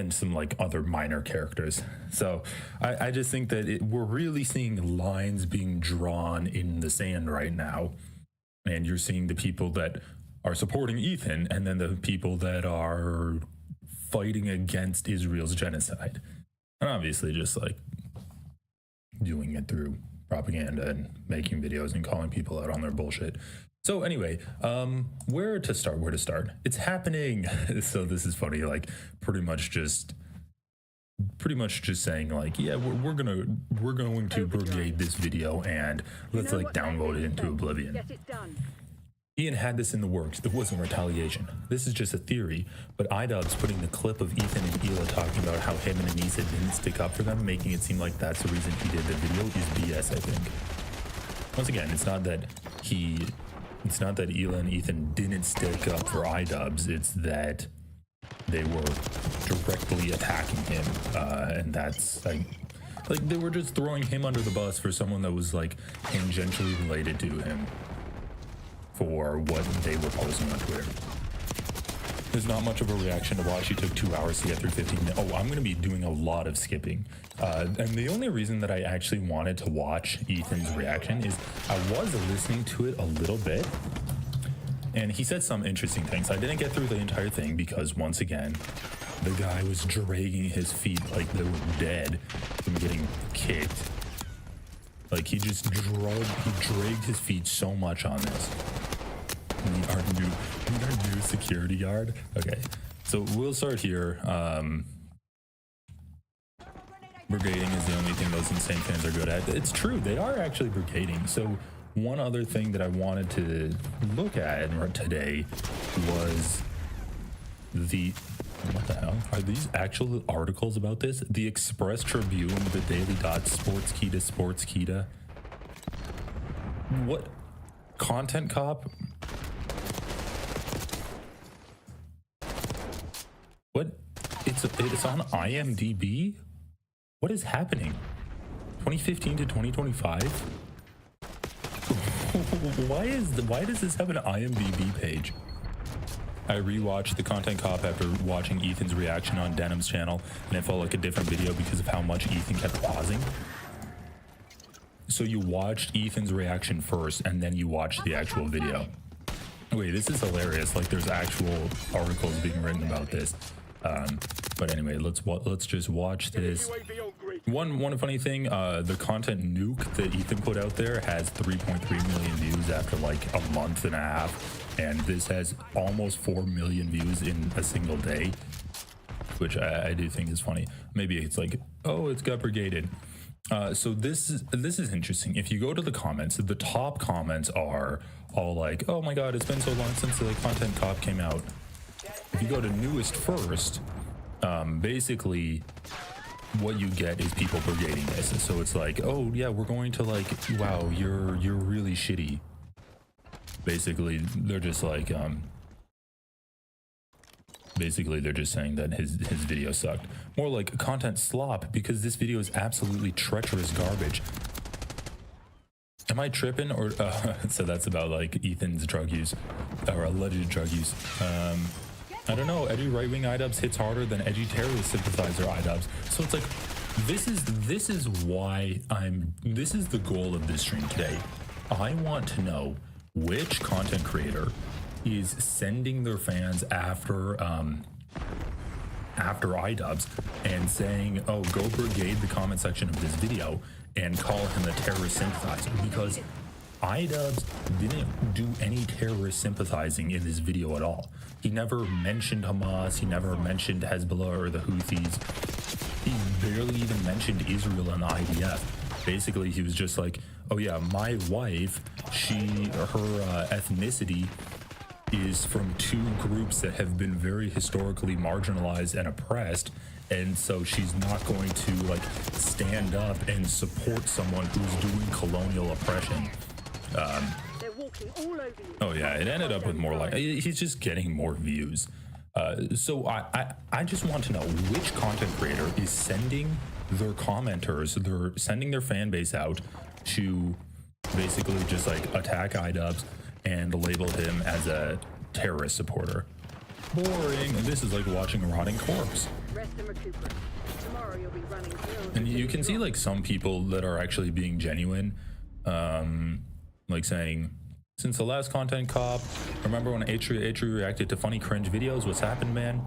and some like other minor characters. So I just think that we're really seeing lines being drawn in the sand right now, and you're seeing the people that are supporting Ethan and then the people that are fighting against Israel's genocide, and obviously just like doing it through propaganda and making videos and calling people out on their bullshit. So anyway, where to start? It's happening. So this is funny, like pretty much just saying like, yeah, we're going to brigade this video and let's like downvote it into oblivion. Ian had this in the works. It wasn't retaliation. This is just a theory, but iDubbbz putting the clip of Ethan and Hila talking about how him and Anissa didn't stick up for them, making it seem like that's the reason he did the video, is BS, I think. Once again, it's not that Hila and Ethan didn't stick up for iDubbbz, it's that they were directly attacking him, and that's like they were just throwing him under the bus for someone that was like tangentially related to him for what they were posting on Twitter. There's not much of a reaction to watch. She took 2 hours to get through 15 minutes. Oh, I'm going to be doing a lot of skipping. And the only reason that I actually wanted to watch Ethan's reaction is I was listening to it a little bit, and he said some interesting things. I didn't get through the entire thing because, once again, the guy was dragging his feet like they were dead from getting kicked. Like, he dragged his feet so much on this. Our new security guard. Okay, so we'll start here. Brigading is the only thing those insane fans are good at. It's true, they are actually brigading. So one other thing that I wanted to look at today was what the hell? Are these actual articles about this? The Express Tribune, the Daily Dot, Sportskita. What? Content Cop? What? It's on IMDb? What is happening? 2015 to 2025? Why does this have an IMDb page? I rewatched the Content Cop after watching Ethan's reaction on Denim's channel, and it felt like a different video because of how much Ethan kept pausing. So you watched Ethan's reaction first, and then you watched the actual video. Wait, this is hilarious. Like, there's actual articles being written about this. But anyway, let's just watch this. One funny thing, the content nuke that Ethan put out there has 3.3 million views after like a month and a half, and this has almost 4 million views in a single day, which I do think is funny. Maybe it's like, oh, it's got brigaded. So this is interesting. If you go to the comments, the top comments are all like, oh my god, it's been so long since the Content Cop came out. If you go to newest first, basically what you get is people brigading this. So it's like, oh yeah, we're going to like, wow, you're really shitty. Basically, they're just like, basically they're just saying that his video sucked. More like content slop because this video is absolutely treacherous garbage. Am I tripping? Or so that's about like Ethan's drug use or alleged drug use. I don't know. Edgy right-wing iDubbbz hits harder than edgy terrorist sympathizer iDubbbz. So it's like, this is why this is the goal of this stream today. I want to know which content creator is sending their fans after iDubbbz and saying, oh, go brigade the comment section of this video and call him a terrorist sympathizer, because iDubbbz didn't do any terrorist sympathizing in this video at all. He never mentioned Hamas, he never mentioned Hezbollah or the Houthis. He barely even mentioned Israel and the IDF. Basically, he was just like, oh yeah, my wife, her ethnicity is from two groups that have been very historically marginalized and oppressed, and so she's not going to like stand up and support someone who's doing colonial oppression. Oh yeah, it ended up with more like, he's just getting more views. So I just want to know which content creator is sending their commenters, they're sending their fan base out to basically just like attack iDubbbz and label him as a terrorist supporter. Boring. And this is like watching a rotting corpse. Rest and recuperate. Tomorrow you'll be running drills. And you can see like some people that are actually being genuine, like saying, since the last content cop, remember when Atri reacted to funny cringe videos? What's happened, man?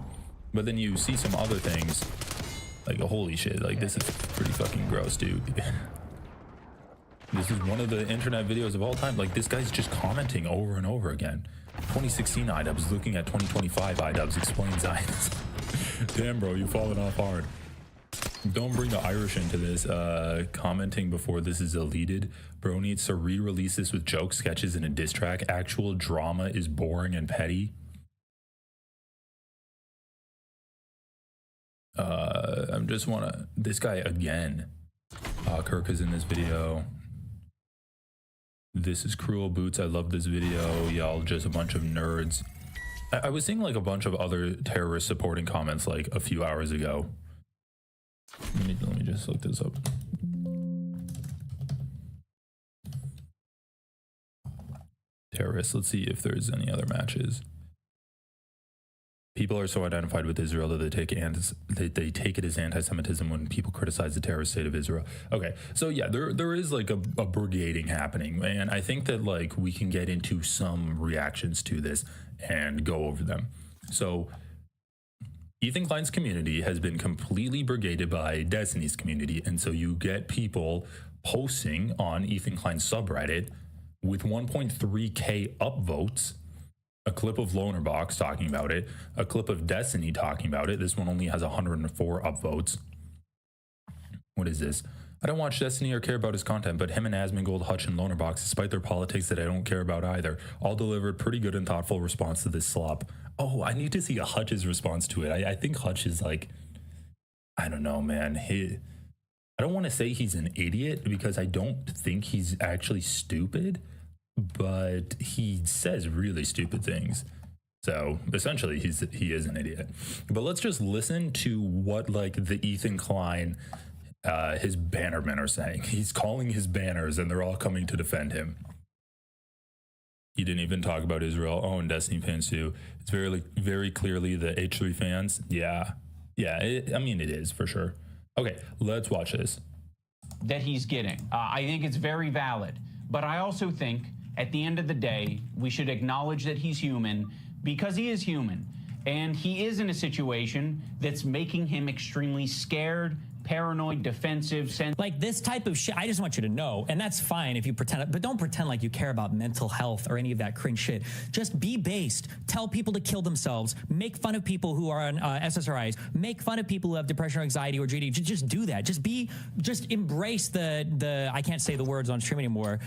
But then you see some other things, like holy shit, like this is pretty fucking gross, dude. This is one of the internet videos of all time. Like this guy's just commenting over and over again. 2016 iDubbbz looking at 2025 iDubbbz explains iDubbbz. Damn, bro, you've fallen off hard. Don't bring the Irish into this. Commenting before this is deleted. Bro needs to re-release this with joke sketches and a diss track. Actual drama is boring and petty. I'm just wanna, this guy again. Kirk is in this video. This is Cruel Boots. I love this video. Y'all just a bunch of nerds. I was seeing like a bunch of other terrorist supporting comments like a few hours ago. Let me just look this up. Terrorists. Let's see if there's any other matches. People are so identified with Israel that they take it as anti-Semitism when people criticize the terrorist state of Israel. Okay, so yeah, there is like a brigading happening, and I think that like we can get into some reactions to this and go over them. So Ethan Klein's community has been completely brigaded by Destiny's community, and so you get people posting on Ethan Klein's subreddit with 1.3K upvotes. A clip of Lonerbox talking about it, a clip of Destiny talking about it. This one only has 104 upvotes. What is this? I don't watch Destiny or care about his content, but him and Asmongold, Hutch, and Lonerbox, despite their politics that I don't care about either, all delivered pretty good and thoughtful response to this slop. Oh, I need to see a Hutch's response to it. I think Hutch is like, I don't know, man. I don't want to say he's an idiot because I don't think he's actually stupid, but he says really stupid things. So essentially he is an idiot. But let's just listen to what like the Ethan Klein, his bannermen are saying. He's calling his banners and they're all coming to defend him. He didn't even talk about Israel. Oh, and Destiny fans too. It's very clearly the H3 fans. Yeah, I mean it is for sure. Okay, let's watch this. That he's getting. I think it's very valid, but I also think at the end of the day, we should acknowledge that he's human because he is human. And he is in a situation that's making him extremely scared, paranoid, defensive. Like this type of shit, I just want you to know, and that's fine if you pretend, but don't pretend like you care about mental health or any of that cringe shit. Just be based. Tell people to kill themselves. Make fun of people who are on SSRIs. Make fun of people who have depression or anxiety or GD. Just do that. Just embrace the I can't say the words on stream anymore.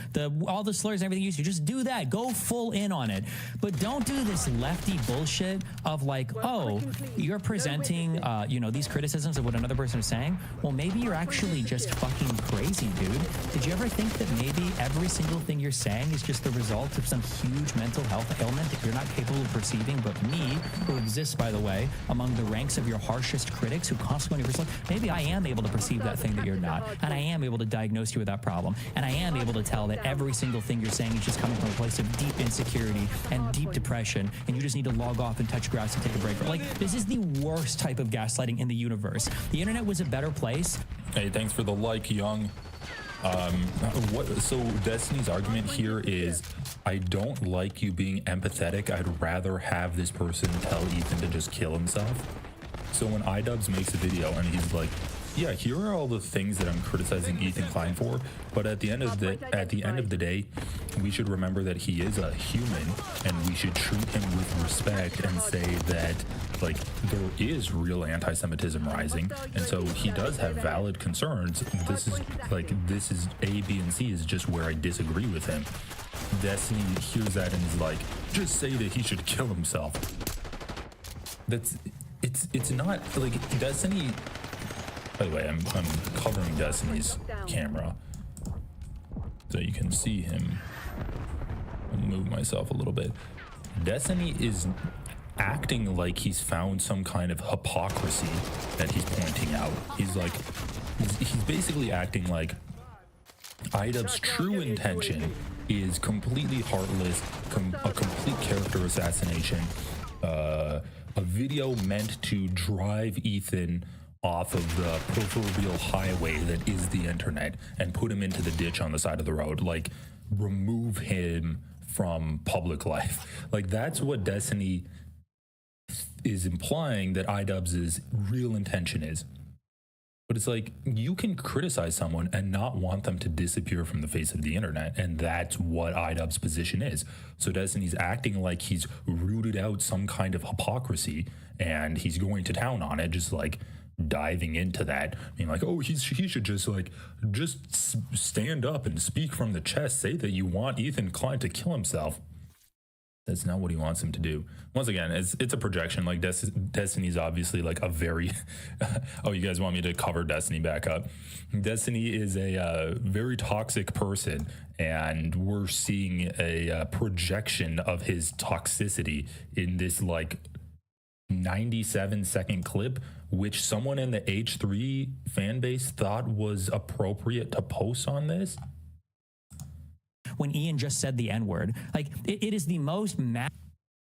All the slurs and everything you used to. Just do that. Go full in on it. But don't do this lefty bullshit of like, oh, you're presenting, you know, these criticisms of what another person is saying. Well, maybe you're actually just fucking crazy, dude. Did you ever think that maybe every single thing you're saying is just the result of some huge mental health ailment that you're not capable of perceiving? But me, who exists, by the way, among the ranks of your harshest critics who constantly yourself, maybe I am able to perceive that thing that you're not. And I am able to diagnose you with that problem. And I am able to tell that every single thing you're saying is just coming from a place of deep insecurity and deep depression. And you just need to log off and touch grass and take a break. Like, this is the worst type of gaslighting in the universe. The internet was a better place. Hey, thanks for the like, Young. So Destiny's argument here is, I don't like you being empathetic. I'd rather have this person tell Ethan to just kill himself. So when iDubbbz makes a video and he's like, yeah, here are all the things that I'm criticizing Ethan Klein for, but at the end of the day, we should remember that he is a human and we should treat him with respect and say that like there is real anti-Semitism rising, and so he does have valid concerns. This is A, B, and C is just where I disagree with him. Destiny hears that and is like, just say that he should kill himself. It's not like Destiny. By the way, I'm covering Destiny's camera so you can see him. I'll move myself a little bit. Destiny is acting like he's found some kind of hypocrisy that he's pointing out. He's basically acting like iDubbbz's true intention is completely heartless, a complete character assassination, a A video meant to drive Ethan off of the proverbial highway that is the internet and put him into the ditch on the side of the road. Like, remove him from public life. Like, that's what Destiny is implying that iDubbbz's real intention is. But it's like, you can criticize someone and not want them to disappear from the face of the internet, and that's what iDubbbz's position is. So Destiny's acting like he's rooted out some kind of hypocrisy, and he's going to town on it, just like diving into that, being like, oh, he should just stand up and speak from the chest, say that you want Ethan Klein to kill himself. That's not what he wants him to do. Once again, it's a projection. Like, Destiny's obviously like a very oh, you guys want me to cover Destiny back up? Destiny is a very toxic person, and we're seeing a projection of his toxicity in this like 97-second clip, which someone in the H3 fan base thought was appropriate to post on this. When Ian just said the N-word, like, it is the most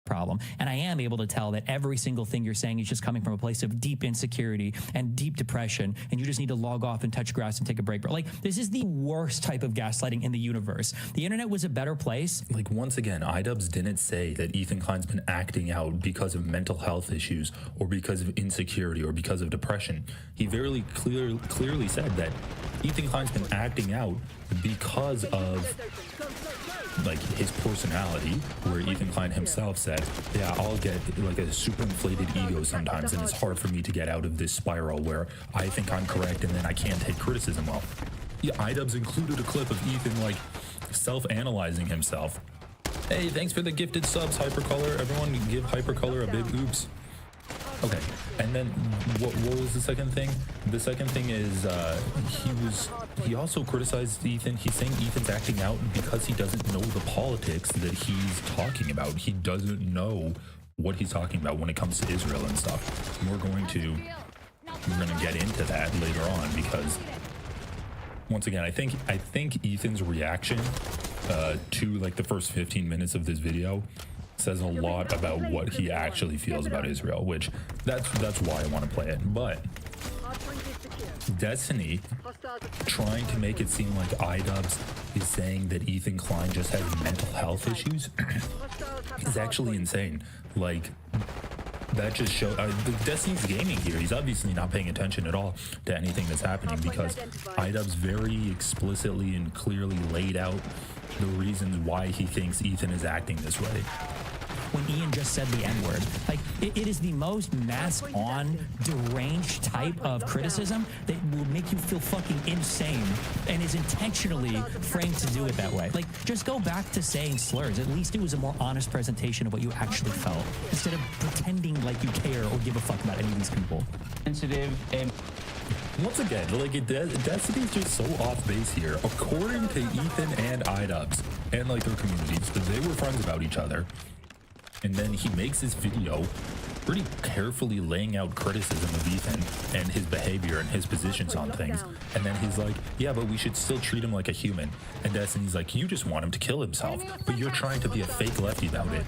problem. And I am able to tell that every single thing you're saying is just coming from a place of deep insecurity and deep depression, and you just need to log off and touch grass and take a break. But like, this is the worst type of gaslighting in the universe. The internet was a better place. Like, once again, iDubbbz didn't say that Ethan Klein's been acting out because of mental health issues or because of insecurity or because of depression. He very clearly said that Ethan Klein's been acting out because of like his personality, where Ethan Klein himself said, yeah, I'll get like a super inflated ego sometimes, and it's hard for me to get out of this spiral where I think I'm correct and then I can't take criticism well. Yeah, iDubbbz included a clip of Ethan like self-analyzing himself. Hey, thanks for the gifted subs, Hypercolor. Everyone give Hypercolor a big oops. Okay, and then what was the second thing? The second thing is he also criticized Ethan. He's saying Ethan's acting out because he doesn't know the politics that he's talking about. He doesn't know what he's talking about when it comes to Israel and stuff. We're going to get into that later on, because once again, I think Ethan's reaction to like the first 15 minutes of this video says a lot about what he actually feels about Israel, which that's why I want to play it. But Destiny trying to make it seem like iDubbbz is saying that Ethan Klein just has mental health issues is actually insane. Like, that just shows Destiny's gaming here. He's obviously not paying attention at all to anything that's happening, because iDubbbz very explicitly and clearly laid out the reasons why he thinks Ethan is acting this way. When Ian just said the N-word, like, it is the most mask-on, deranged type of criticism that will make you feel fucking insane and is intentionally framed to do it that way. Like, just go back to saying slurs. At least it was a more honest presentation of what you actually felt, instead of pretending like you care or give a fuck about any of these people. Sensitive and... Once again, like, Destiny's just so off base here. According to Ethan and iDubbbz and like their communities, that they were friends about each other. And then he makes this video pretty carefully laying out criticism of Ethan and his behavior and his positions on things. And then he's like, yeah, but we should still treat him like a human. And Destiny's like, you just want him to kill himself, but you're trying to be a fake lefty about it.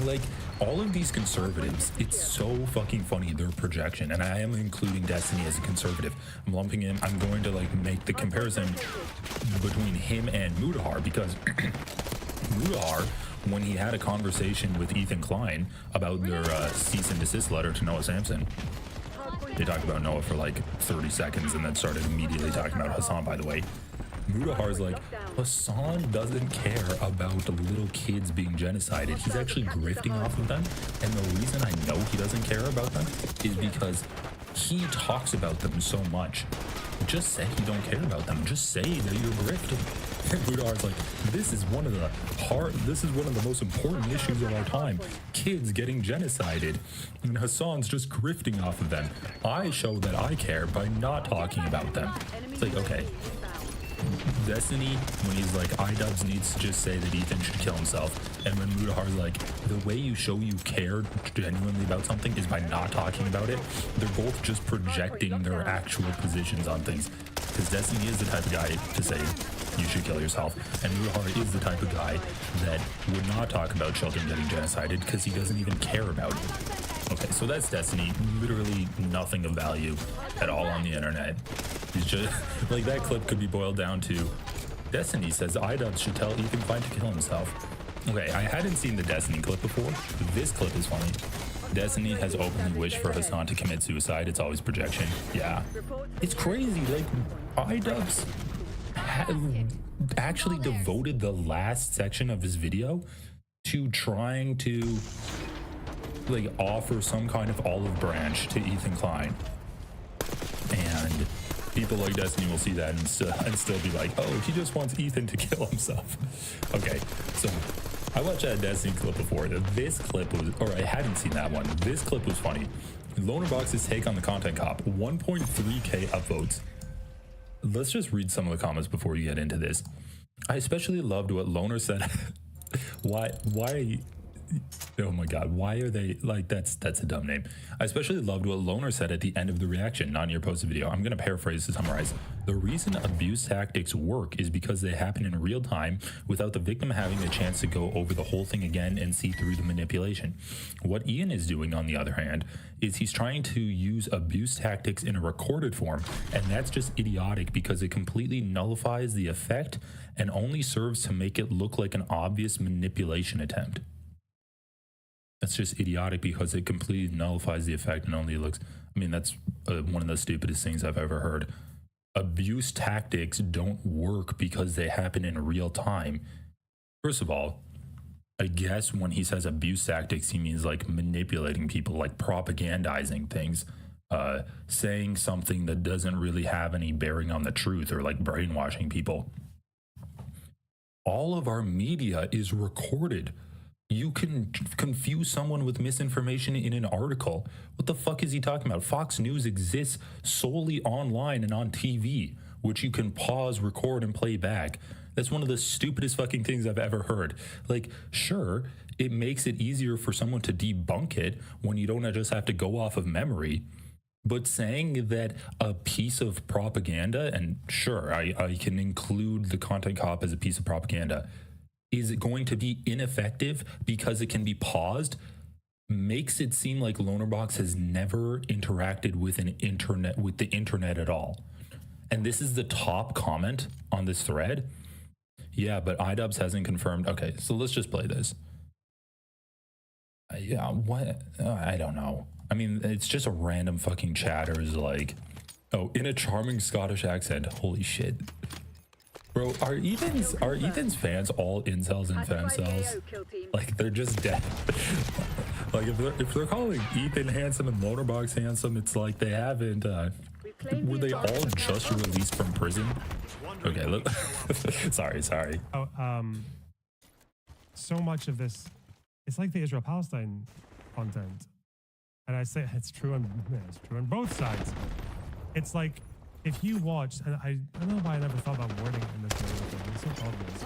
Like, all of these conservatives, it's so fucking funny, their projection. And I am including Destiny as a conservative. I'm lumping him. I'm going to like make the comparison between him and Mudahar, because Mudahar, when he had a conversation with Ethan Klein about their cease and desist letter to Noah Samson, they talked about Noah for like 30 seconds and then started immediately talking about Hassan, by the way. Mudahar's like, Hassan doesn't care about the little kids being genocided. He's actually grifting off of them. And the reason I know he doesn't care about them is because he talks about them so much. Just say you don't care about them. Just say that you're grifting. And Mudahar's like, this is one of the most important issues of our time. Kids getting genocided. And Hassan's just grifting off of them. I show that I care by not talking about them. It's like, okay. Destiny, when he's like, iDubbbz needs to just say that Ethan should kill himself. And when Mudahar's like, the way you show you care genuinely about something is by not talking about it, they're both just projecting their actual positions on things. Because Destiny is the type of guy to say, you should kill yourself. And Mudahar is the type of guy that would not talk about children getting genocided because he doesn't even care about it. Okay, so that's Destiny. Literally nothing of value at all on the internet. It's just like that clip could be boiled down to Destiny says iDubbbz should tell Ethan Klein to kill himself. Okay, I hadn't seen the Destiny clip before. This clip is funny. Destiny has openly wished for Hassan to commit suicide. It's always projection. Yeah. It's crazy. Like, iDubbbz actually devoted the last section of his video to trying to like offer some kind of olive branch to Ethan Klein. And people like Destiny will see that and still be like, oh, he just wants Ethan to kill himself. Okay, so I watched that Destiny clip before. This clip was, or I hadn't seen that one. This clip was funny. Lonerbox's take on the content cop, 1.3k upvotes. Let's just read some of the comments before we get into this. I especially loved what Loner said. why oh my god, why are they like, that's a dumb name. I especially loved what Loner said at the end of the reaction, not in your posted video. I'm gonna paraphrase to summarize. The reason abuse tactics work is because they happen in real time without the victim having the chance to go over the whole thing again and see through the manipulation. What Ian is doing, on the other hand, is he's trying to use abuse tactics in a recorded form, and that's just idiotic because it completely nullifies the effect and only serves to make it look like an obvious manipulation attempt. That's just idiotic because it completely nullifies the effect and only looks, I mean, that's one of the stupidest things I've ever heard. Abuse tactics don't work because they happen in real time. First of all, I guess when he says abuse tactics, he means like manipulating people, like propagandizing things, saying something that doesn't really have any bearing on the truth, or like brainwashing people. All of our media is recorded. You can confuse someone with misinformation in an article. What the fuck is he talking about? Fox News exists solely online and on TV, which you can pause, record, and play back. That's one of the stupidest fucking things I've ever heard. Like, sure, it makes it easier for someone to debunk it when you don't just have to go off of memory. But saying that a piece of propaganda, and sure, I can include the content cop as a piece of propaganda, is going to be ineffective because it can be paused, makes it seem like Lonerbox has never interacted with the internet at all. And this is the top comment on this thread. Yeah, but iDubbbz hasn't confirmed. Okay, so let's just play this. Yeah, what? I don't know. I mean, it's just a random fucking chatter is like, oh, in a charming Scottish accent. Holy shit. Bro, are Ethan's fans all incels and femcels? Like, they're just dead. Like, if they're calling Ethan handsome and Lonerbox handsome, it's like they haven't, were they all just released from prison? Okay, look. sorry. Oh, so much of this, it's like the Israel-Palestine content. And I say it's true on both sides. It's like, if you watch, and I don't know why I never thought about wording it in this way. It's so obvious.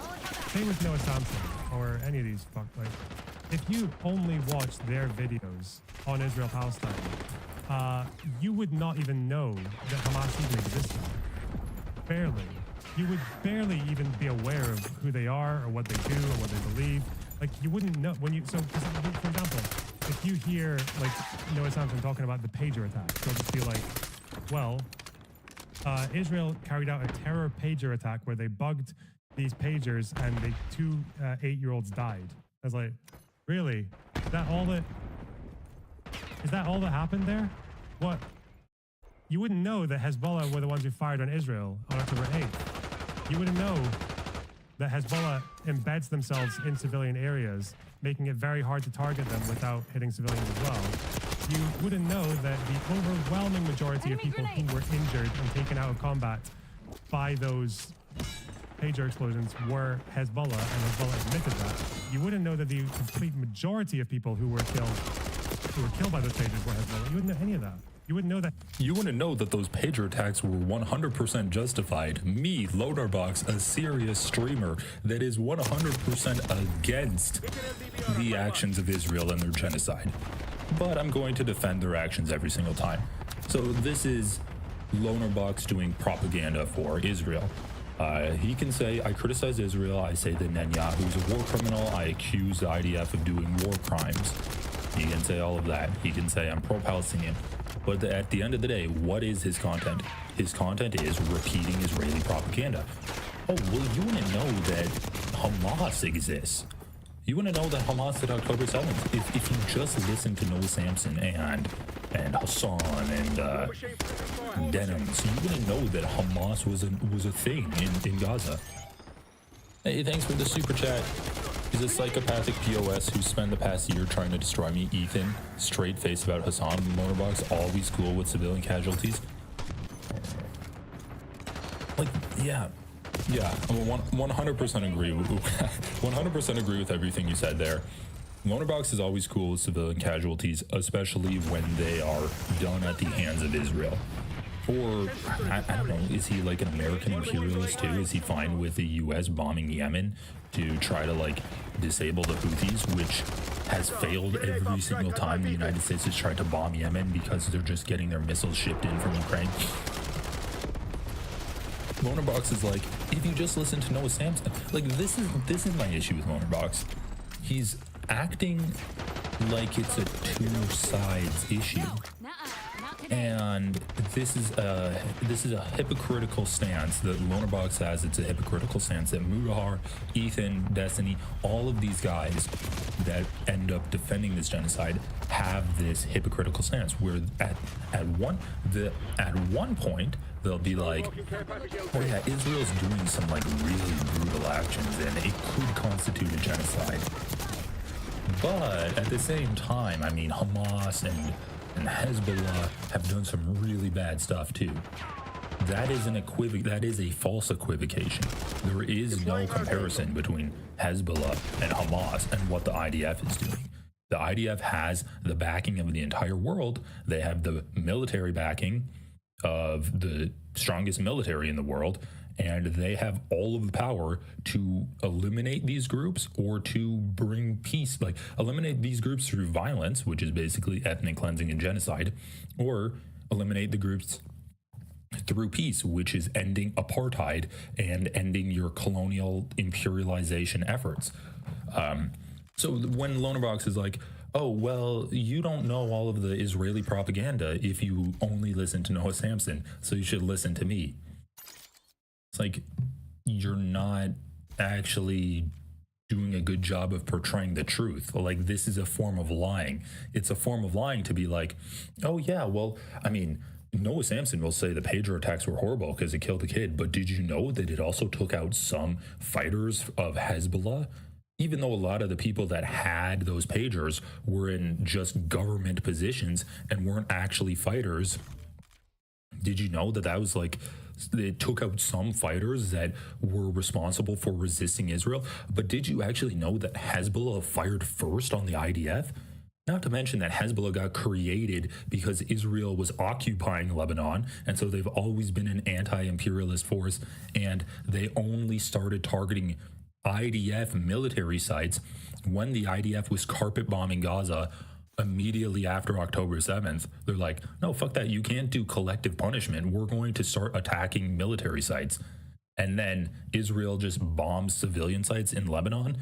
Same with Noah Samson or any of these like, if you only watch their videos on Israel-Palestine, you would not even know that Hamas even existed. Barely. You would barely even be aware of who they are or what they do or what they believe. Like, you wouldn't know when you, so for example, if you hear like Noah Samson talking about the pager attack, you'll just be like, well, Israel carried out a terror pager attack where they bugged these pagers and the two 8-year-olds died. I was like, really? Is that all that happened there? What? You wouldn't know that Hezbollah were the ones who fired on Israel on October 8th. You wouldn't know that Hezbollah embeds themselves in civilian areas, making it very hard to target them without hitting civilians as well. You wouldn't know that the overwhelming majority of people who were injured and taken out of combat by those pager explosions were Hezbollah, and Hezbollah admitted that. You wouldn't know that the complete majority of people who were killed by those pagers were Hezbollah. You wouldn't know any of that. You wouldn't know that. You wouldn't know that those pager attacks were 100% justified. Me, Lonerbox, a serious streamer that is 100% against the actions of Israel and their genocide. But I'm going to defend their actions every single time. So this is Lonerbox doing propaganda for Israel. He can say, I criticize Israel, I say that Netanyahu is a war criminal, I accuse the IDF of doing war crimes. He can say all of that. He can say, I'm pro-Palestinian. But at the end of the day, what is his content? His content is repeating Israeli propaganda. Oh, well, you want to know that Hamas exists. You want to know that Hamas did October 7th. If you just listen to Noah Samson and Hassan and Denims, you wouldn't know that Hamas was a thing in Gaza. Hey, thanks for the super chat. He's a psychopathic POS who spent the past year trying to destroy me. Ethan, straight face about Hassan. Motorbox, always cool with civilian casualties. Like, yeah, I 100% agree. 100% agree with everything you said there. Motorbox is always cool with civilian casualties, especially when they are done at the hands of Israel. Or, I don't know, is he like an American imperialist too? Is he fine with the US bombing Yemen to try to like disable the Houthis, which has failed every single time the United States has tried to bomb Yemen because they're just getting their missiles shipped in from Ukraine? Motorbox is like, if you just listen to Noah Samson, like this is my issue with Motorbox. He's acting like it's a two sides issue. And this is a hypocritical stance that Lonerbox has. It's a hypocritical stance that Mudahar, Ethan, Destiny, all of these guys that end up defending this genocide have this hypocritical stance where at one point they'll be like, oh yeah, Israel's doing some like really brutal actions and it could constitute a genocide. But at the same time, I mean, Hamas and Hezbollah have done some really bad stuff too. That is a false equivocation. There is no comparison between Hezbollah and Hamas and what the IDF is doing. The IDF has the backing of the entire world. They have the military backing of the strongest military in the world, and they have all of the power to eliminate these groups or to bring peace, like eliminate these groups through violence, which is basically ethnic cleansing and genocide, or eliminate the groups through peace, which is ending apartheid and ending your colonial imperialization efforts. So when Lonerbox is like, oh, well, you don't know all of the Israeli propaganda if you only listen to Noah Samson, so you should listen to me. It's like, you're not actually doing a good job of portraying the truth. Like, this is a form of lying. It's a form of lying to be like, oh yeah, well, I mean, Noah Samson will say the pager attacks were horrible because it killed a kid, but did you know that it also took out some fighters of Hezbollah? Even though a lot of the people that had those pagers were in just government positions and weren't actually fighters, did you know that that was like, it took out some fighters that were responsible for resisting Israel? But did you actually know that Hezbollah fired first on the IDF? Not to mention that Hezbollah got created because Israel was occupying Lebanon, and so they've always been an anti-imperialist force, and they only started targeting IDF military sites when the IDF was carpet bombing Gaza immediately after October 7th. They're like, no, fuck that. You can't do collective punishment. We're going to start attacking military sites. And then Israel just bombs civilian sites in Lebanon.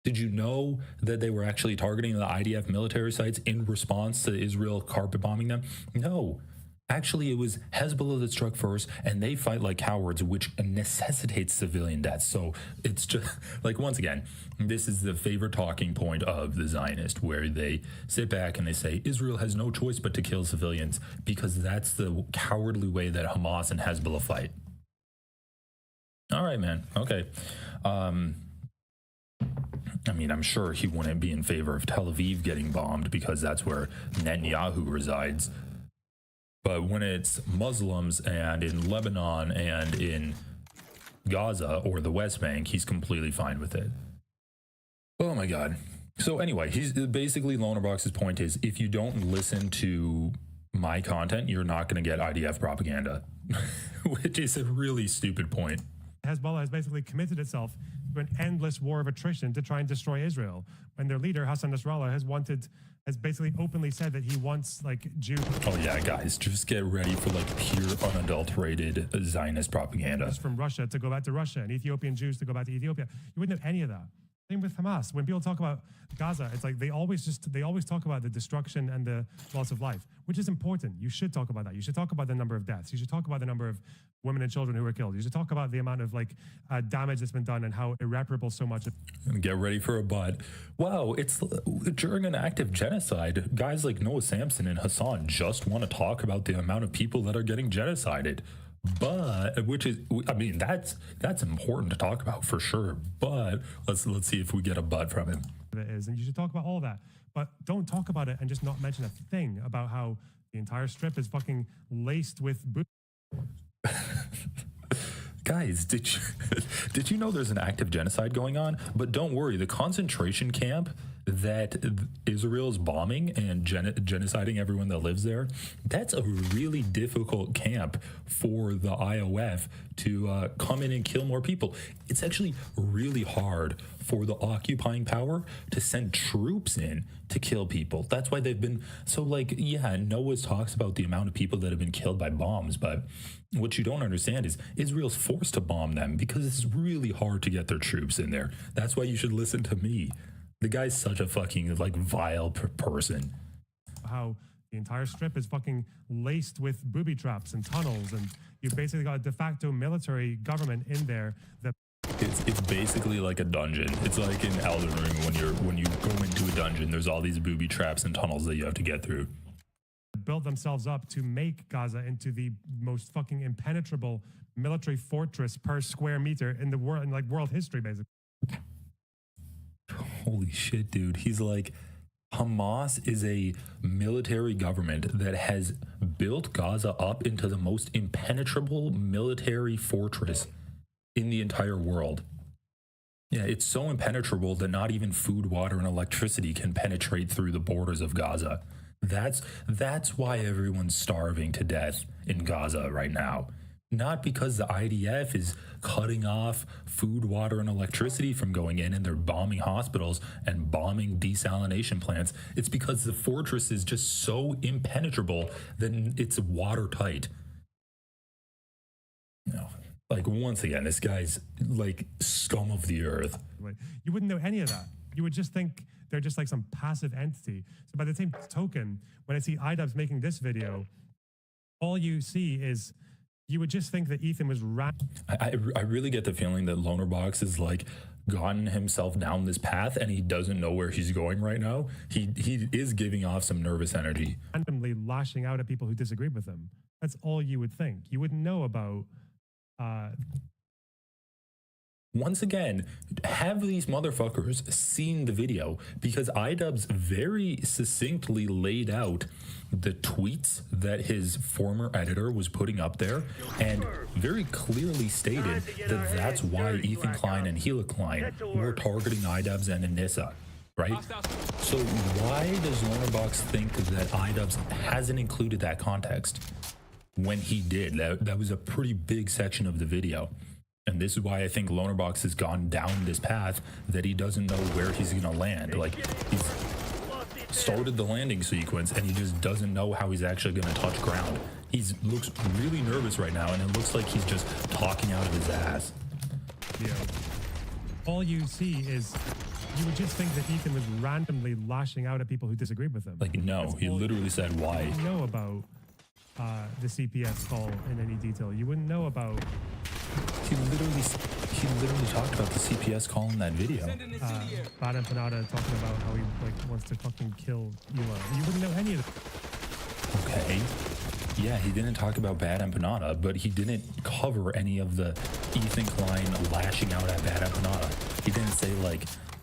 Did you know that they were actually targeting the IDF military sites in response to Israel carpet bombing them? No. Actually, it was Hezbollah that struck first, and they fight like cowards, which necessitates civilian deaths. So it's just like, once again, this is the favorite talking point of the Zionist, where they sit back and they say Israel has no choice but to kill civilians because that's the cowardly way that Hamas and Hezbollah fight. All right, man. Okay. I mean, I'm sure he wouldn't be in favor of Tel Aviv getting bombed because that's where Netanyahu resides. But when it's Muslims and in Lebanon and in Gaza or the West Bank, he's completely fine with it. Oh my God. So anyway, he's basically Lonerbox's point is, if you don't listen to my content, you're not going to get IDF propaganda, which is a really stupid point. Hezbollah has basically committed itself to an endless war of attrition to try and destroy Israel, when their leader, Hassan Nasrallah, has basically openly said that he wants like Jews. Oh yeah, guys, just get ready for like pure unadulterated Zionist propaganda. From Russia to go back to Russia and Ethiopian Jews to go back to Ethiopia. You wouldn't have any of that. Same with Hamas. When people talk about Gaza, it's like they always talk about the destruction and the loss of life, which is important. You should talk about that. You should talk about the number of deaths. You should talk about the number of women and children who were killed. You should talk about the amount of damage that's been done and how irreparable so much. And get ready for a but. Wow, it's during an act of genocide. Guys like Noah Samson and Hassan just want to talk about the amount of people that are getting genocided. But which is, I mean, that's important to talk about for sure. But let's see if we get a but from him. It is, and you should talk about all that, but don't talk about it and just not mention a thing about how the entire strip is fucking laced with Guys, did you know there's an active genocide going on? But don't worry, the concentration camp that Israel's bombing and genociding everyone that lives there, that's a really difficult camp for the IOF to come in and kill more people. It's actually really hard for the occupying power to send troops in to kill people. That's why they've been so yeah, Noah talks about the amount of people that have been killed by bombs, but what you don't understand is Israel's forced to bomb them because it's really hard to get their troops in there. That's why you should listen to me. The guy's such a fucking vile person. How the entire strip is fucking laced with booby traps and tunnels, and you've basically got a de facto military government in there that. It's basically like a dungeon. It's like in Elden Ring when you go into a dungeon, there's all these booby traps and tunnels that you have to get through. Built themselves up to make Gaza into the most fucking impenetrable military fortress per square meter in the world, in world history, basically. Holy shit, dude. He's like, Hamas is a military government that has built Gaza up into the most impenetrable military fortress in the entire world. Yeah, it's so impenetrable that not even food, water, and electricity can penetrate through the borders of Gaza. That's why everyone's starving to death in Gaza right now. Not because the IDF is cutting off food, water, and electricity from going in and they're bombing hospitals and bombing desalination plants. It's because the fortress is just so impenetrable that it's watertight. Once again, this guy's scum of the earth. You wouldn't know any of that. You would just think they're just some passive entity. So by the same token, when I see iDubbbz making this video, all you see is you would just think that Ethan was I really get the feeling that Lonerbox has gotten himself down this path and he doesn't know where he's going right now. He is giving off some nervous energy. Randomly lashing out at people who disagree with him. That's all you would think. You wouldn't know about once again, have these motherfuckers seen the video? Because iDubbbz very succinctly laid out the tweets that his former editor was putting up there and very clearly stated that that's why Ethan Klein and Gila Klein were targeting iDubbbz and Anissa, right? So why does Lonerbox think that iDubbbz hasn't included that context when he did? That was a pretty big section of the video. And this is why I think Lonerbox has gone down this path that he doesn't know where he's going to land. He's started the landing sequence and he just doesn't know how he's actually going to touch ground. He looks really nervous right now and it looks like he's just talking out of his ass. Yeah. All you see is you would just think that Ethan was randomly lashing out at people who disagreed with him. No, he literally said why. You wouldn't know about the CPS call in any detail. You wouldn't know about. He literally talked about the CPS call in that video. Bad Empanada talking about how he wants to fucking kill Ela. You wouldn't know any of it. Okay. Yeah, he didn't talk about Bad Empanada, but he didn't cover any of the Ethan Klein lashing out at Bad Empanada. He didn't say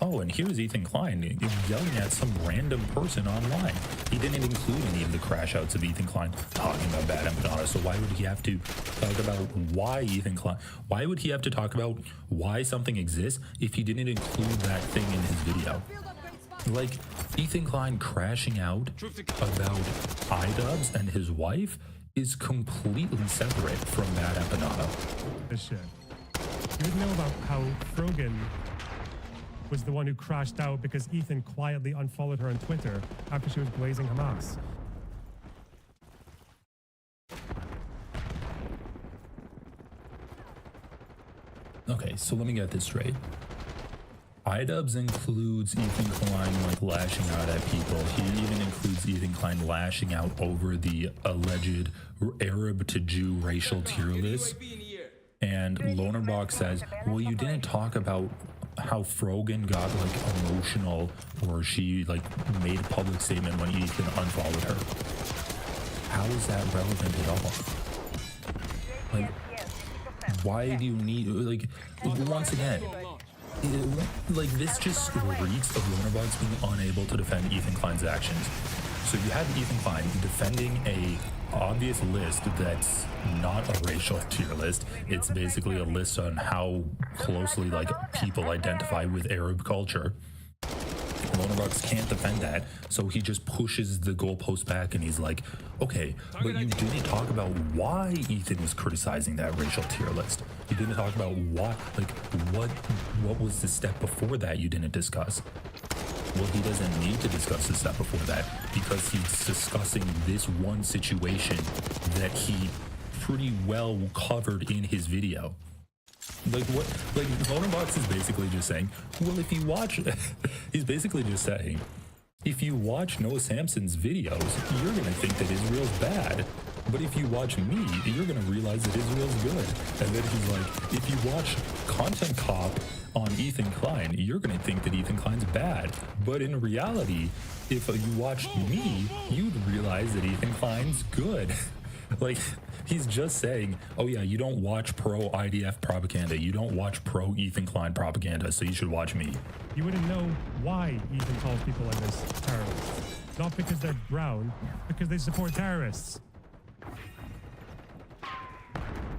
oh, and here's Ethan Klein yelling at some random person online. He didn't include any of the crash outs of Ethan Klein talking about Bad Empanada. So why would he have to talk about why Ethan Klein? Why would he have to talk about why something exists if he didn't include that thing in his video? Ethan Klein crashing out about iDubbbz and his wife is completely separate from Bad Empanada. This shit. You would know about how Frogan was the one who crashed out because Ethan quietly unfollowed her on Twitter after she was blazing Hamas. Okay, so let me get this straight. iDubbbz includes Ethan Klein like lashing out at people. He even includes Ethan Klein lashing out over the alleged Arab to Jew racial tier list. And Lonerbox says, well, you didn't talk about how Frogan got like emotional, or she like made a public statement when Ethan unfollowed her. How is that relevant at all? Like, why do you need, like, once again, like, this just reeks of Lonerbox being unable to defend Ethan Klein's actions. So you have Ethan Klein defending a obvious list that's not a racial tier list. It's basically a list on how closely like people identify with Arab culture. Lonerbox can't defend that, so he just pushes the goalpost back and he's like, okay, but you didn't talk about why Ethan was criticizing that racial tier list. You didn't talk about why, like, what was the step before that you didn't discuss? Well, he doesn't need to discuss the step before that because he's discussing this one situation that he pretty well covered in his video. Like, what, like, Lonerbox is basically just saying, well, if you watch, he's basically just saying, if you watch Noah Samson's videos, you're gonna think that Israel's bad. But if you watch me, you're gonna realize that Israel's good. And then he's like, if you watch Content Cop on Ethan Klein, you're gonna think that Ethan Klein's bad. But in reality, if you watched me, you'd realize that Ethan Klein's good. Like, he's just saying, oh yeah, you don't watch pro IDF propaganda, you don't watch pro Ethan Klein propaganda, so you should watch me. You wouldn't know why Ethan calls people like this terrorists. Not because they're brown, because they support terrorists.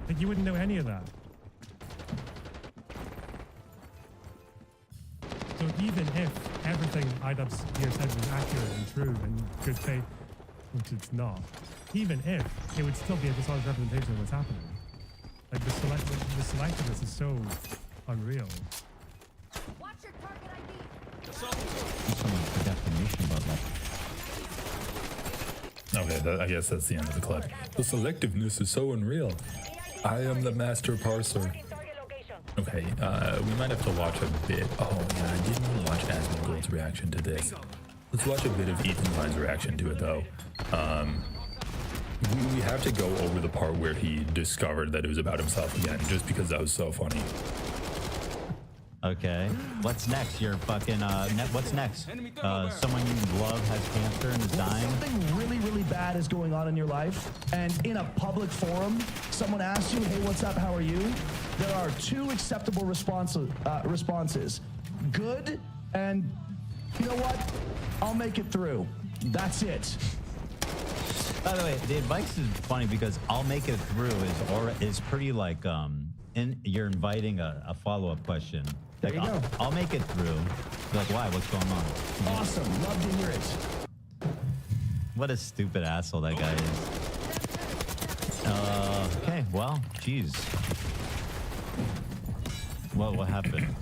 Like, you wouldn't know any of that. So even if everything iDubbbz here said was accurate and true and good faith, which it's not, even if, it would still be a dishonest representation of what's happening. Like, the selectiveness is so unreal. Watch your target ID. Someone's the definition, but like, Okay, I guess that's the end of the clip. The selectiveness is so unreal. I am the master parser. Okay, we might have to watch a bit. Oh yeah, I didn't want to watch Asmongold's reaction to this. Let's watch a bit of Ethan Klein's reaction to it though. We have to go over the part where he discovered that it was about himself again, just because that was so funny. okay, what's next? You're fucking, what's next? Someone you love has cancer and is dying? Something really, really bad is going on in your life, and in a public forum, someone asks you, hey, what's up, how are you? There are two acceptable responses. Good, and you know what? I'll make it through. That's it. By the way, the advice is funny because I'll make it through is pretty like, you're inviting a follow-up question. Like, There you go. I'll make it through. You're like, why? What's going on? Awesome. Love to hear it. What a stupid asshole that guy is. Okay, well, geez. What happened?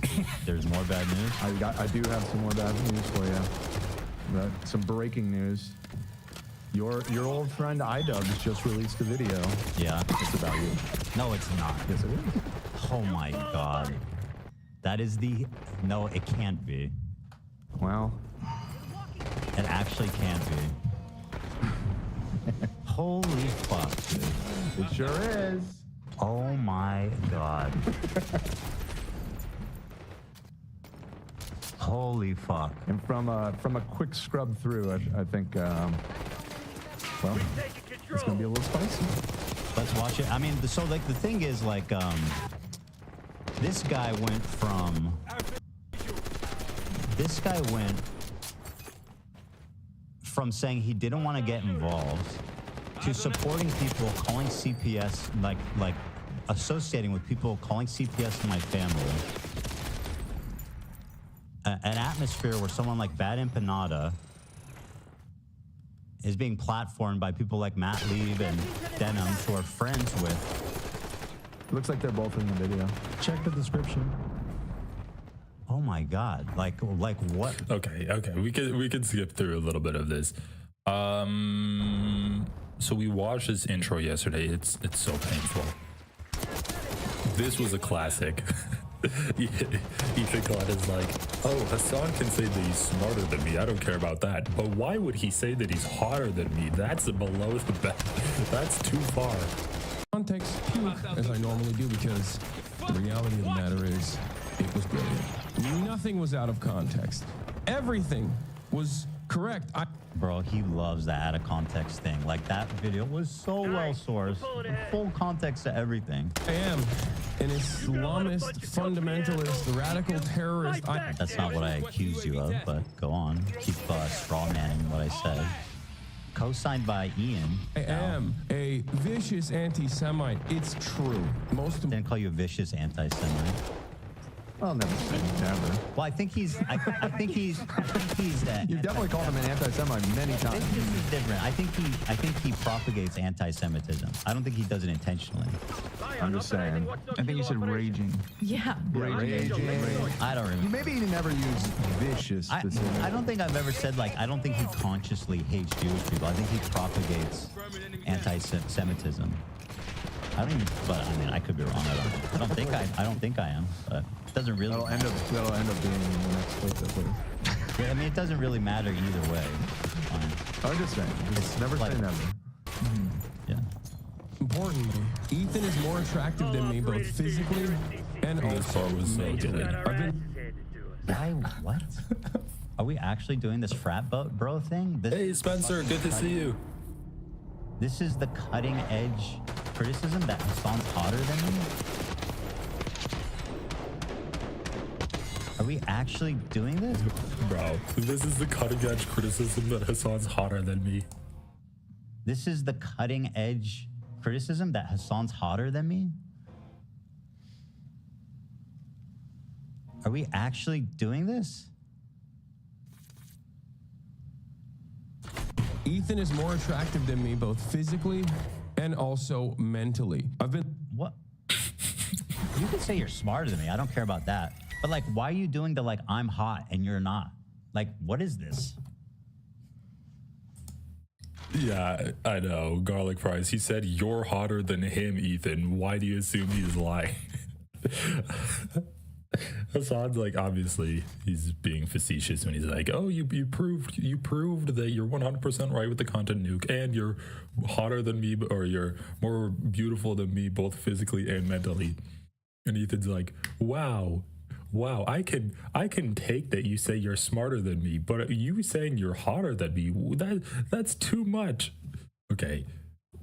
There's more bad news? I do have some more bad news for you. Some breaking news. Your old friend iDubbbz just released a video. Yeah. It's about you. No, it's not. Yes, it is. Oh my God. That is the... No, it can't be. Well, It actually can't be. Holy fuck, dude. it sure is. Oh my God. Holy fuck. And from a quick scrub through, I think, well, it's gonna be a little spicy. Let's watch it. I mean, so like the thing is like, this guy went from saying he didn't want to get involved to supporting people calling CPS, like associating with people calling CPS my family. An atmosphere where someone like Bad Empanada is being platformed by people like Matt Leave and Denim, who are friends with. Looks like they're both in the video. Check the description. Oh my God! Like what? Okay, we could skip through a little bit of this. So we watched this intro yesterday. It's so painful. This was a classic. Ethan Cloud is like, oh, Hassan can say that he's smarter than me. I don't care about that. But why would he say that he's hotter than me? That's below the belt. That's too far. Context puke, as I normally do, because the reality of the matter is, it was brilliant. Nothing was out of context. Everything was correct. Bro, he loves the out of context thing. Like, that video was so well sourced. Full context to everything. I am an Islamist, fundamentalist, radical terrorist. That's not what I accused you of, but go on. Keep straw manning what I said. Co-signed by Ian. I am a vicious anti-Semite. It's true. Didn't call you a vicious anti-Semite. I'll never say never. Well, I think he's. You've definitely called him an anti-Semite many times. This is different. I think he propagates anti-Semitism. I don't think he does it intentionally. I'm just saying. I think you said raging. Yeah. Raging. I don't remember. Maybe he never used vicious. I don't think I've ever said, like, I don't think he consciously hates Jewish people. I think he propagates anti-Semitism. I don't even, but I mean, I could be wrong. I don't think I am, but it doesn't really. That'll end up being in the next clip. That way. Yeah, I mean, it doesn't really matter either way. I'm just saying. It's never say never. Yeah. Importantly, Ethan is more attractive than me, both physically and also mentally. What? Are we actually doing this frat bro thing? Hey, Spencer, good to see you. This is the cutting edge criticism that Hassan's hotter than me? Are we actually doing this? Bro, this is the cutting edge criticism that Hassan's hotter than me. This is the cutting edge criticism that Hassan's hotter than me? Are we actually doing this? Ethan is more attractive than me, both physically and also mentally. What? You can say you're smarter than me. I don't care about that. But, like, why are you doing the, like, I'm hot and you're not? Like, what is this? Yeah, I know. Garlic fries. He said you're hotter than him, Ethan. Why do you assume he's lying? Hassan's like, obviously he's being facetious when he's like, oh, you proved that you're 100% right with the content nuke, and you're hotter than me, or you're more beautiful than me, both physically and mentally. And Ethan's like, wow, I can take that you say you're smarter than me, but you saying you're hotter than me, that's too much. Okay,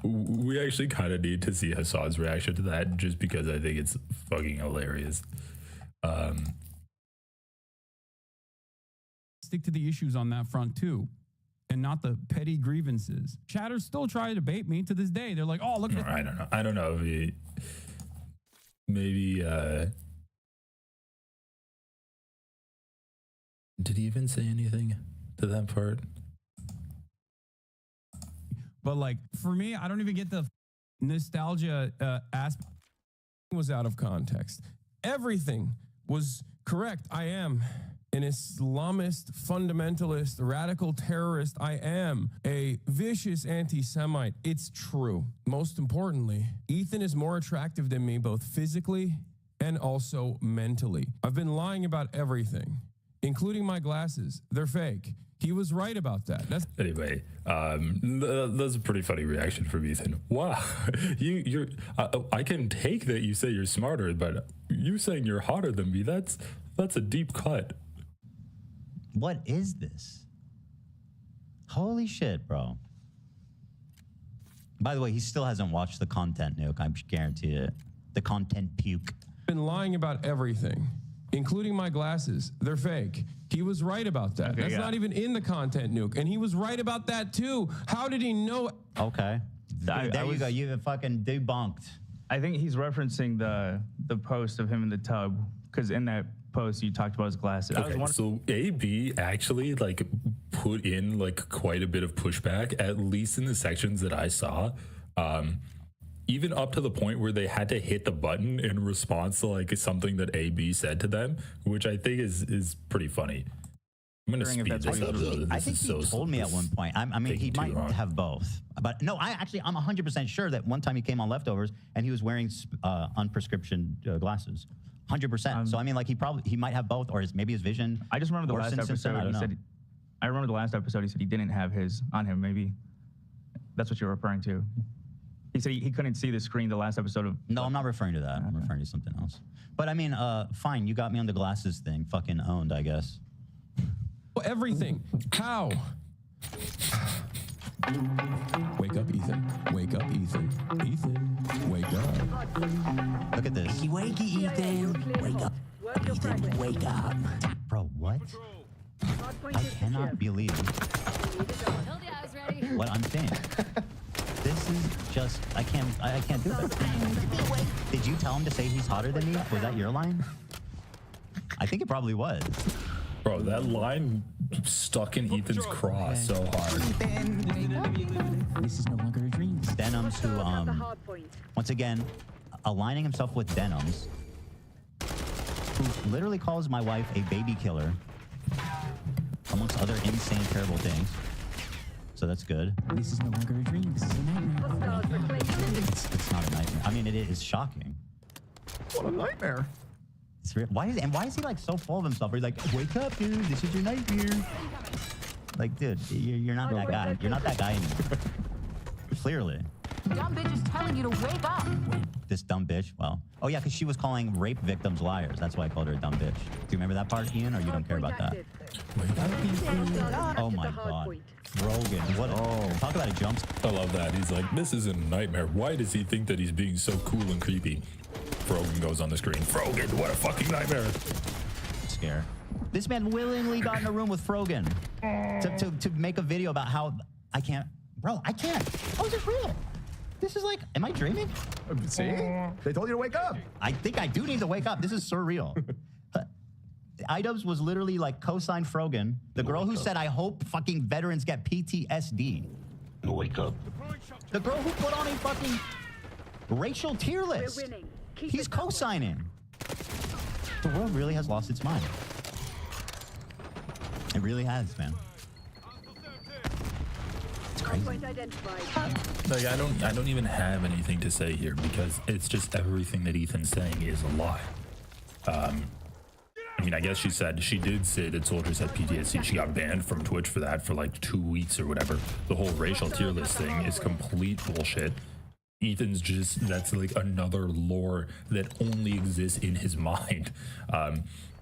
we actually kind of need to see Hassan's reaction to that, just because I think it's fucking hilarious. Stick to the issues on that front too, and not the petty grievances. Chatters still try to debate me to this day. They're like, "Oh, look at." I don't know. Maybe. Did he even say anything to that part? But like for me, I don't even get the nostalgia aspect. Was out of context. Everything was correct. I am an Islamist, fundamentalist, radical terrorist. I am a vicious anti-Semite. It's true. Most importantly, Ethan is more attractive than me, both physically and also mentally. I've been lying about everything, including my glasses. They're fake. He was right about that. Anyway, that's a pretty funny reaction from Ethan. Wow, I can take that you say you're smarter, but you saying you're hotter than me, that's a deep cut. What is this? Holy shit, bro. By the way, he still hasn't watched the content nuke. I guarantee it. The content puke. Been lying about everything, including my glasses. They're fake. He was right about that. Okay, That's not even in the content nuke. And he was right about that too. How did he know? Okay. There you go. You fucking debunked. I think he's referencing the post of him in the tub, because in that post you talked about his glasses. Okay, so AB actually like put in like quite a bit of pushback, at least in the sections that I saw. Even up to the point where they had to hit the button in response to like something that AB said to them, which I think is pretty funny. I'm gonna speed this up. I think he told me at one point. I mean, he might have both, but no. I'm 100% sure that one time he came on Leftovers and he was wearing unprescription glasses. 100%. So I mean, like he might have both, or maybe his vision. I just remember the last worsens since then, episode. I don't know. I remember the last episode. He said he didn't have his on him. Maybe that's what you're referring to. He said he couldn't see the screen the last episode of. No, I'm not referring to that. I'm referring to something else. But I mean, fine. You got me on the glasses thing. Fucking owned, I guess. Everything. How? Wake up, Ethan. Wake up, Ethan. Ethan, wake up. Look at this. Wakey, Ethan. Wake up. Ethan, wake up. Bro, what? I cannot believe what I'm saying. This is just, I can't do it. Did you tell him to say he's hotter than me? Was that your line? I think it probably was. Bro, that line stuck in Ethan's craw so hard. This is no longer a dream. Denims who, once again, aligning himself with Denims, who literally calls my wife a baby killer, amongst other insane, terrible things. So that's good. This is no longer a dream. This is a nightmare. It's not a nightmare. I mean, it is shocking. What a nightmare. It's real. Why is he like so full of himself? He's like, wake up, dude. This is your nightmare. Like, dude, you're not that guy. You're not that guy anymore. Clearly. Dumb bitch is telling you to wake up. This dumb bitch. Well, oh yeah, because she was calling rape victims liars. That's why I called her a dumb bitch. Do you remember that part, Ian, or you don't care about that? Oh my God. Rogan. What? Talk about a jump. I love that. He's like, this is a nightmare. Why does he think that he's being so cool and creepy? Frogan goes on the screen. Frogan, what a fucking nightmare. Scare. This man willingly got in a room with Frogan to make a video about how I can't. Bro, I can't. How is this real? This is like, am I dreaming? See? They told you to wake up. I think I do need to wake up. This is surreal. iDubbbz was literally like co-signed Frogan, the girl who said, I hope fucking veterans get PTSD. Wake up. The girl who put on a fucking racial tier list. He's co-signing. The world really has lost its mind. It really has, man. It's crazy. Like, I don't even have anything to say here because it's just everything that Ethan's saying is a lie. I mean, I guess she did say that soldiers had PTSD. She got banned from Twitch for that for like 2 weeks or whatever. The whole racial tier list thing is complete bullshit. Ethan's just, that's like another lore that only exists in his mind.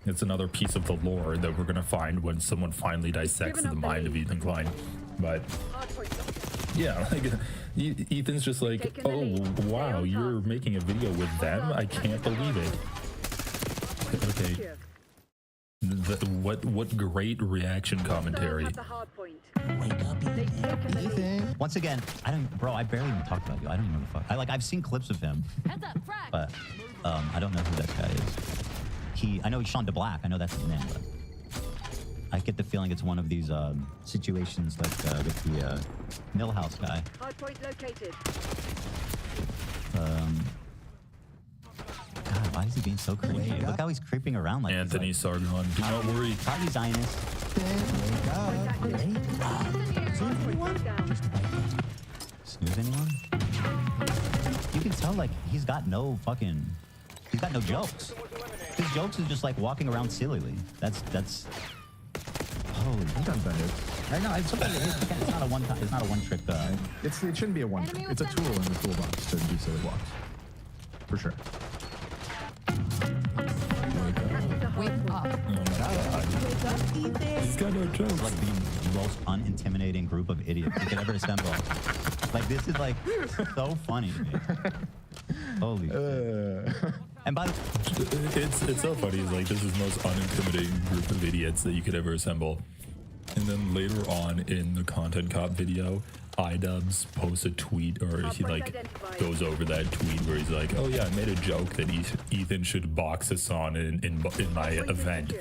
It's another piece of the lore that we're gonna find when someone finally dissects the mind of Ethan Klein. But yeah, like Ethan's just like, oh wow, you're making a video with them? I can't believe it. Okay. What great reaction commentary. Ethan. Once again, I barely even talked about you. I don't even know the fuck. I've seen clips of him, but I don't know who that guy is. I know he's Sean DeBlack. I know that's his name, but I get the feeling it's one of these situations like with the Millhouse guy. Hardpoint located. God, why is he being so creepy? Look how he's creeping around like Anthony Sargon. Do not worry. Party Zionist. Snooze anyone? You can tell like he's got no jokes. His jokes is just like walking around sillily. That's holy. Sometimes that is. I know. It's not a one time. It's not a one trick. It shouldn't be a one. It's a tool in the toolbox to do silly walks. For sure. Wake up. He's got no jokes. It's like the most unintimidating group of idiots you could ever assemble. Like this is like so funny to me. Holy shit. And by the it's so funny. It's like this is the most unintimidating group of idiots that you could ever assemble. And then later on in the Content Cop video, iDubbbz posts a tweet, or he like goes over that tweet where he's like, oh yeah, I made a joke that Ethan should box us on in my event.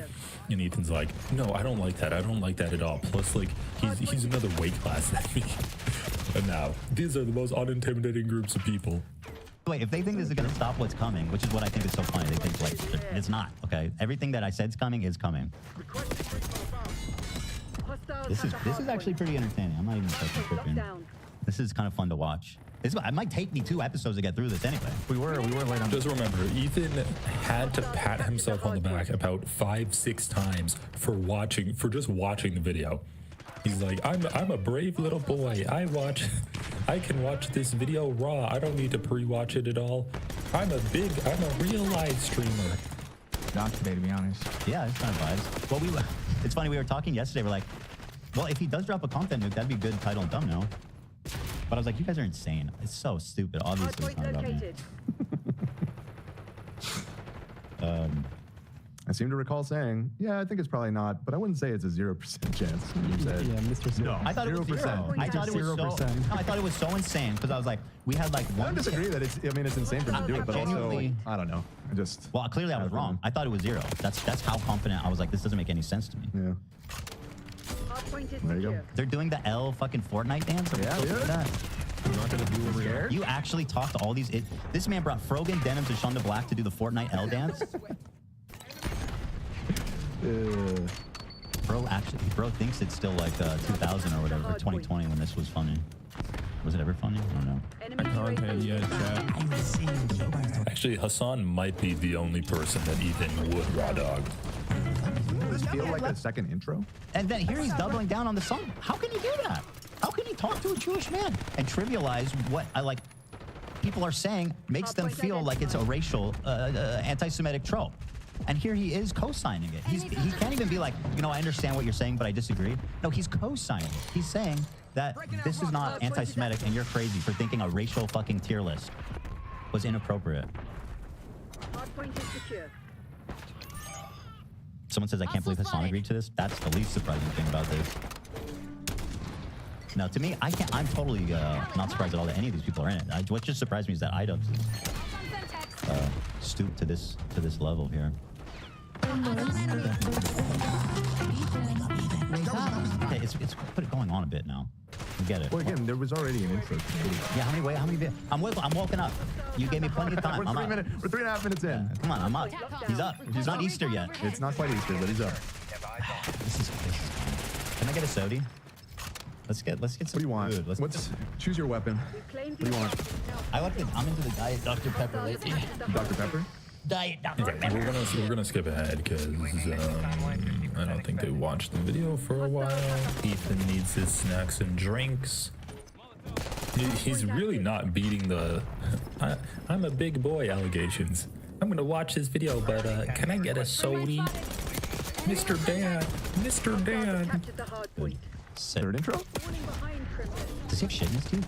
And Ethan's like, no, I don't like that. I don't like that at all. Plus, like, he's another weight class than me. And now, these are the most unintimidating groups of people. Wait, if they think this is going to stop what's coming, which is what I think is so funny, they think, like, it's not, okay? Everything that I said's coming is coming. This is actually pretty entertaining. I'm not even fucking tripping. This is kind of fun to watch. It might take me 2 episodes to get through this anyway. We were late on. Just remember, Ethan had to pat himself on the back about 5-6 times for just watching the video. He's like, I'm a brave little boy. I can watch this video raw. I don't need to pre-watch it at all. I'm a real live streamer. Not today, to be honest. Yeah, it's kind of vibes. Well, it's funny, we were talking yesterday, we're like, well, if he does drop a content nuke, that'd be good title and thumbnail. But I was like, you guys are insane. It's so stupid. Obviously, it's not about me. I seem to recall saying, yeah, I think it's probably not, but I wouldn't say it's a 0% chance. You said, Yeah, Mr. Zero. No, I thought it was 0%. I thought it was 0%. I thought it was so insane because I was like, we had like I one. don't disagree that it's insane for him to do it, but also, I don't know. Well, clearly I was wrong. I thought it was 0. That's how confident I was like, this doesn't make any sense to me. Yeah. There you go. They're doing the L fucking Fortnite dance? Yeah, that. You're not gonna do over here? You actually talked to all these. This man brought Frogan, Denims, and Shonda Black to do the Fortnite L dance? Bro thinks it's still like 2000 or whatever, or 2020 when this was funny. Was it ever funny? I don't know. Actually, Hassan might be the only person that Ethan would raw dog. Does this feel like a second intro? And then here he's doubling down on the song. How can he do that? How can he talk to a Jewish man and trivialize what people are saying makes them feel like it's a racial, anti-Semitic trope? And here he is co-signing it. He can't even be like, I understand what you're saying, but I disagree. No, he's co-signing it. He's saying that this is not anti-Semitic and you're crazy for thinking a racial fucking tier list was inappropriate. Someone says, I can't believe Hassan agreed to this. That's the least surprising thing about this. No, to me, I'm totally not surprised at all that any of these people are in it. What just surprised me is that IDubs is stooped to this level here. Okay, it's put it going on a bit now. You get it. Well, again, there was already an intro. Yeah, how many? I'm woken up. You gave me plenty of time. We're 3.5 minutes in. Come on, I'm up. He's up. It's not Easter yet. It's not quite Easter, but he's up. This is Can I get a sodi? Let's get some. What do you want? Food. Choose your weapon. What do you want? I'm into the Diet Dr. Pepper lately. Dr. Pepper? Diet Dr. Okay, Pepper. we're gonna skip ahead because I don't think they watched the video for a while. Ethan needs his snacks and drinks. He's really not beating the I'm a big boy allegations. I'm gonna watch this video, but can I get a sodi? Mr. Dan. Third intro? Does he have shit in his teeth?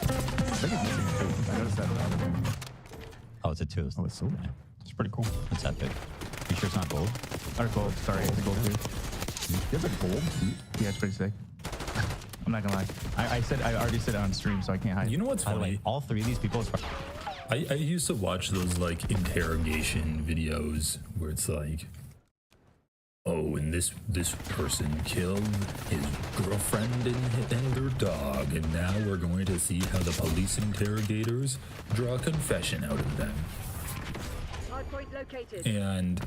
I noticed that around him. Oh, it's a 2. Oh, it's so bad. It's pretty cool. That's epic. You sure it's not gold? Or gold. Sorry, it's a gold too. There's a gold teeth. Yeah, it's pretty sick. I'm not gonna lie. I already said it on stream, so I can't hide. You know what's By the way, funny? all 3 of these people. I used to watch those like interrogation videos where it's like, oh, and this person killed his girlfriend and their dog, and now we're going to see how the police interrogators draw a confession out of them. And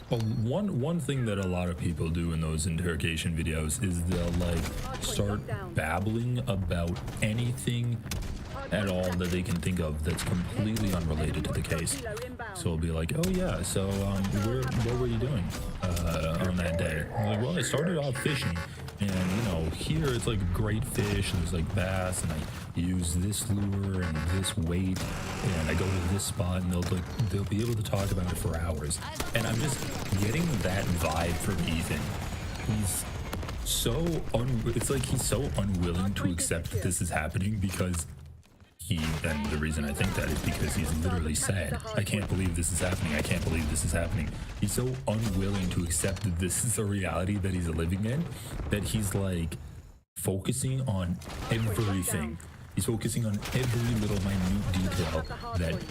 one thing that a lot of people do in those interrogation videos is they'll like start babbling about anything at all that they can think of that's completely unrelated to the case. So it'll be like, oh yeah, so what were you doing on that day? I'm like, well, I started off fishing, and here it's like great fish, and there's like bass, and I use this lure and this weight, and I go to this spot, and they'll be able to talk about it for hours. And I'm just getting that vibe from Ethan. He's so it's like he's so unwilling to accept that this is happening because and the reason I think that is because he's literally said, I can't believe this is happening. I can't believe this is happening. He's so unwilling to accept that this is a reality that he's living in that he's like focusing on everything. He's focusing on every little minute detail that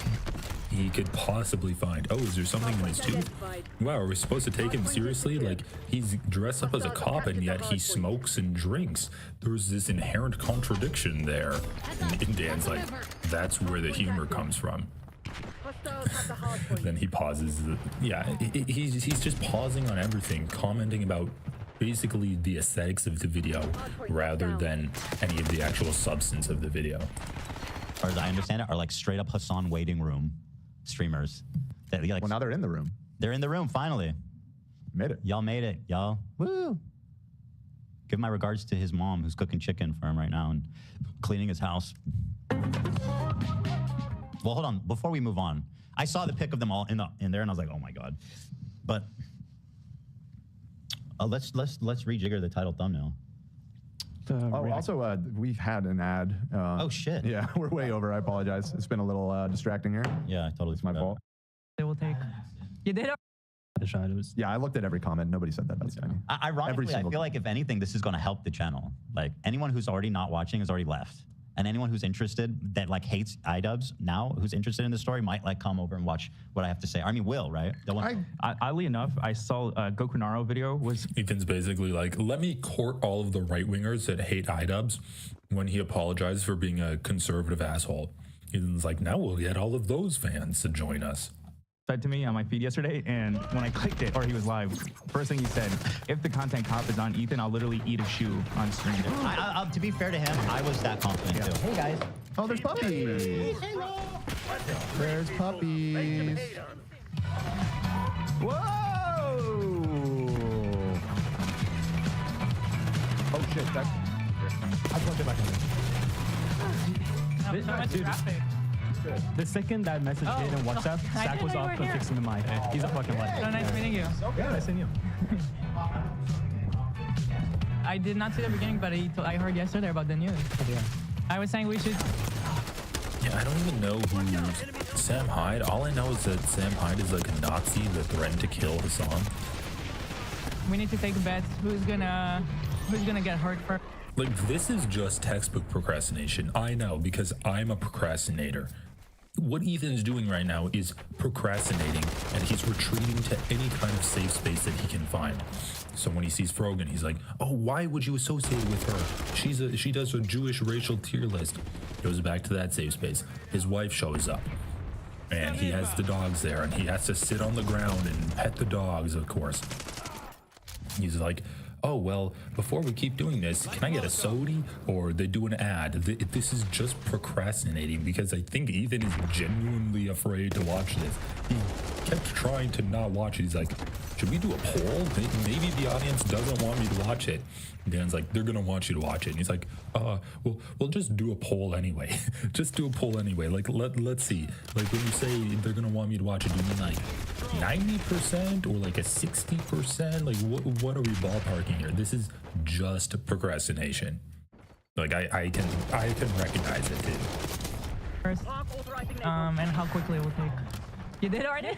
he could possibly find. Oh, is there something in his tooth? Wow, are we supposed to take him seriously? Like, he's dressed up as a cop and yet he smokes and drinks. There's this inherent contradiction there. And Dan's like, that's where the humor comes from. Then he pauses. Yeah, he's just pausing on everything, commenting about basically the aesthetics of the video rather than any of the actual substance of the video. Or as I understand it, are like straight up Hassan waiting room streamers. That, like, Well, now they're in the room. they're in the room finally. Made it. Y'all made it, y'all. Woo! Give my regards to his mom, who's cooking chicken for him right now and cleaning his house. Well, hold on. Before we move on, I saw the pic of them all in there, and I was like, oh my god. But let's rejigger the title thumbnail. Also, we've had an ad. Oh shit. Yeah, we're way over. I apologize. It's been a little distracting here. Yeah, totally. It's my fault. They will take. You did the shadows. Yeah, I looked at every comment. Nobody said that. That's funny. Ironically, I feel like if anything, this is going to help the channel. Like anyone who's already not watching has already left, and anyone who's interested that like hates iDubbbz now, who's interested in the story, might like come over and watch what I have to say. I mean, will, right? Oddly enough, I saw a Goku Naro video. Ethan's basically like, let me court all of the right wingers that hate iDubbbz when he apologized for being a conservative asshole. Ethan's like, now we'll get all of those fans to join us. Said to me on my feed yesterday, and when I clicked it, or he was live, first thing he said, if the content cop is on Ethan, I'll literally eat a shoe on stream. To be fair to him, I was that confident too. Hey guys. Oh, there's puppies. There's puppies. Whoa! Oh shit! That. I plugged it back in. The second that message hit in WhatsApp, Zach was off fixing the mic. He's a fucking legend. So nice meeting you. Yeah, nice meeting you. I did not see the beginning, but I heard yesterday about the news. Yeah. I was saying we should. Yeah, I don't even know who's Sam Hyde. All I know is that Sam Hyde is like a Nazi that threatened to kill Hassan. We need to take bets. Who's gonna get hurt first? Like, this is just textbook procrastination. I know, because I'm a procrastinator. What Ethan's doing right now is procrastinating, and he's retreating to any kind of safe space that he can find. So when he sees Frogan, he's like, oh, why would you associate with her? She does a Jewish racial tier list. Goes back to that safe space. His wife shows up, and he has the dogs there, and he has to sit on the ground and pet the dogs, of course. He's like, oh, well, before we keep doing this, can I get a sody? Or they do an ad. This is just procrastinating, because I think Ethan is genuinely afraid to watch this. He kept trying to not watch it. He's like, should we do a poll? Maybe the audience doesn't want me to watch it. And Dan's like, they're gonna want you to watch it. And he's like, we'll just do a poll anyway. Just do a poll anyway. Like, let's see. Like, when you say they're gonna want me to watch it, do you mean like 90% or like a 60%? Like, what are we ballparking here? This is just procrastination. Like, I can recognize it too. First, and how quickly it will take. You did already?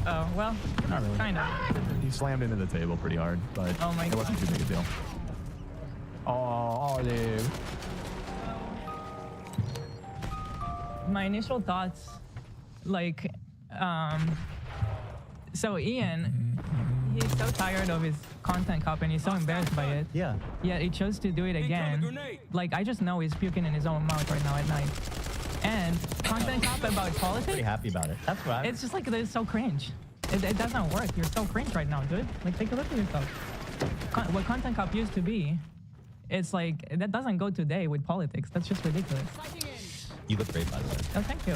Oh, well, Not really. kind of. He slammed into the table pretty hard, but Oh my it wasn't too big a deal. Oh, Olive. My initial thoughts, like, so Ian, he's so tired of his content cop and he's so embarrassed by it. Yeah. Yet he chose to do it again. Like, I just know he's puking in his own mouth right now at night. And content cop about politics. Pretty happy about it. That's right. It's just like, it's so cringe. It doesn't work. You're so cringe right now, dude. Like, take a look at yourself. What content cop used to be, it's like, that doesn't go today with politics. That's just ridiculous. You look great, by the way. Oh, thank you.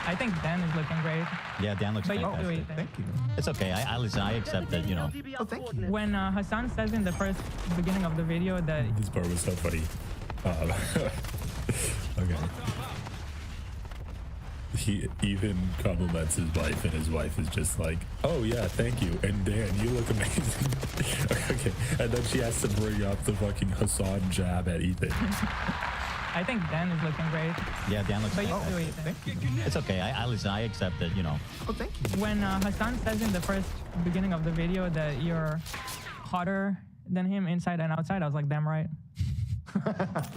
I think Dan is looking great. Yeah, Dan looks But you fantastic. do, Ethan. Thank you. It's okay. I listen. I accept that. You know. Oh, thank you. When Hassan says in the beginning of the video that This part was so funny. Okay. He even compliments his wife, and his wife is just like, oh yeah, thank you. And Dan, you look amazing. Okay. And then she has to bring up the fucking Hassan jab at Ethan. I think Dan is looking great. Yeah, Dan looks But you fantastic. do, Ethan. It's okay. I listen. I accept that. You know. Oh, thank you. When Hassan says in the beginning of the video that you're hotter than him inside and outside, I was like, damn right.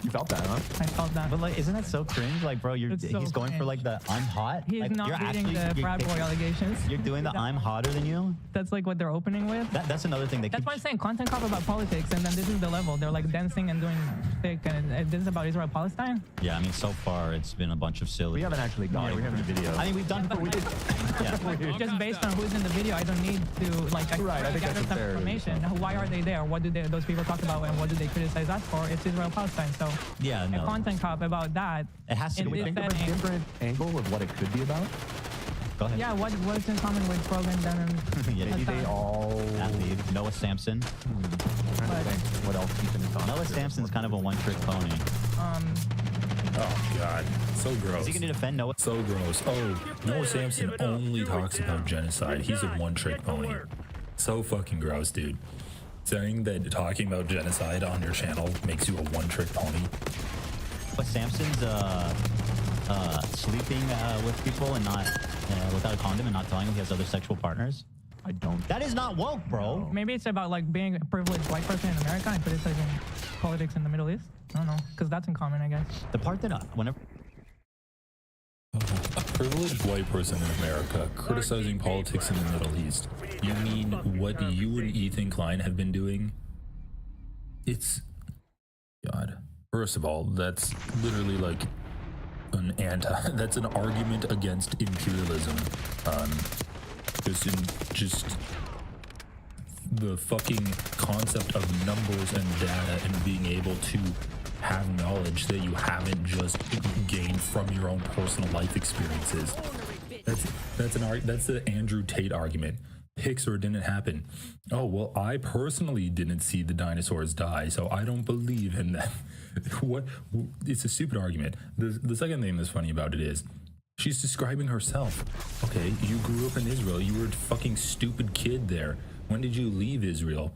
You felt that, huh? I felt that. But like, isn't that so cringe? Like, bro, It's so he's going for like the I'm hot. He's like, not you're reading the frat boy allegations. You're doing the I'm hotter than you. That's like what they're opening with. That's another thing. That's why I'm saying content cop about politics, and then this is the level. They're like dancing and doing thick, and this is about Israel Palestine. Yeah, I mean, so far it's been a bunch of silly. We haven't actually gone over the video. I mean, we've done. Yeah. Just based on who's in the video, I don't need to like Right, I think gather that's some fair. information. Why are they there? What do those people talk about, and what do they criticize us for? It's Israel Palestine. So Yeah, a no. content cop about that. It has to in be. this Think of a setting- different angle of what it could be about. Go ahead. Yeah, what's in common with Krogan, Denim? Yeah, Maybe they all. that lead. Noah Sampson. I'm trying to think what else Ethan is on. Noah Sampson's kind of a one-trick pony. Oh God, so gross. Is he going to defend Noah? So gross. Oh, Noah Sampson only talks about genocide. He's a one-trick pony. So fucking gross, dude. Saying that talking about genocide on your channel makes you a one-trick pony. But Sampson's sleeping with people and not without a condom and not telling him he has other sexual partners. I don't. That is not woke, bro. Maybe it's about like being a privileged white person in America and criticizing politics in the Middle East. I don't know, because that's in common, I guess. The part that whenever A privileged white person in America criticizing politics in the Middle East. You mean what you and Ethan Klein have been doing? It's... God. First of all, that's literally like an that's an argument against imperialism. Just the fucking concept of numbers and data and being able to have knowledge that you haven't just gained from your own personal life experiences. That's the Andrew Tate argument. Pixar didn't happen. Oh, well, I personally didn't see the dinosaurs die, so I don't believe in that. What? It's a stupid argument. The second thing that's funny about it is she's describing herself. Okay, you grew up in Israel. You were a fucking stupid kid there. When did you leave Israel?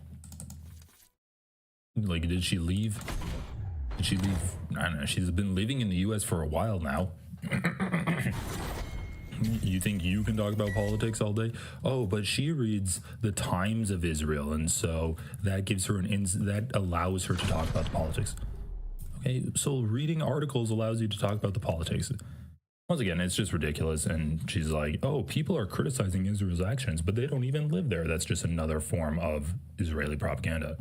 Like, did she leave? Did she leave? I don't know. She's been living in the U.S. for a while now. You think you can talk about politics all day? Oh, but she reads the Times of Israel, and so that gives her that allows her to talk about the politics. Okay, so reading articles allows you to talk about the politics. Once again, it's just ridiculous. And she's like, oh, people are criticizing Israel's actions, but they don't even live there. That's just another form of Israeli propaganda.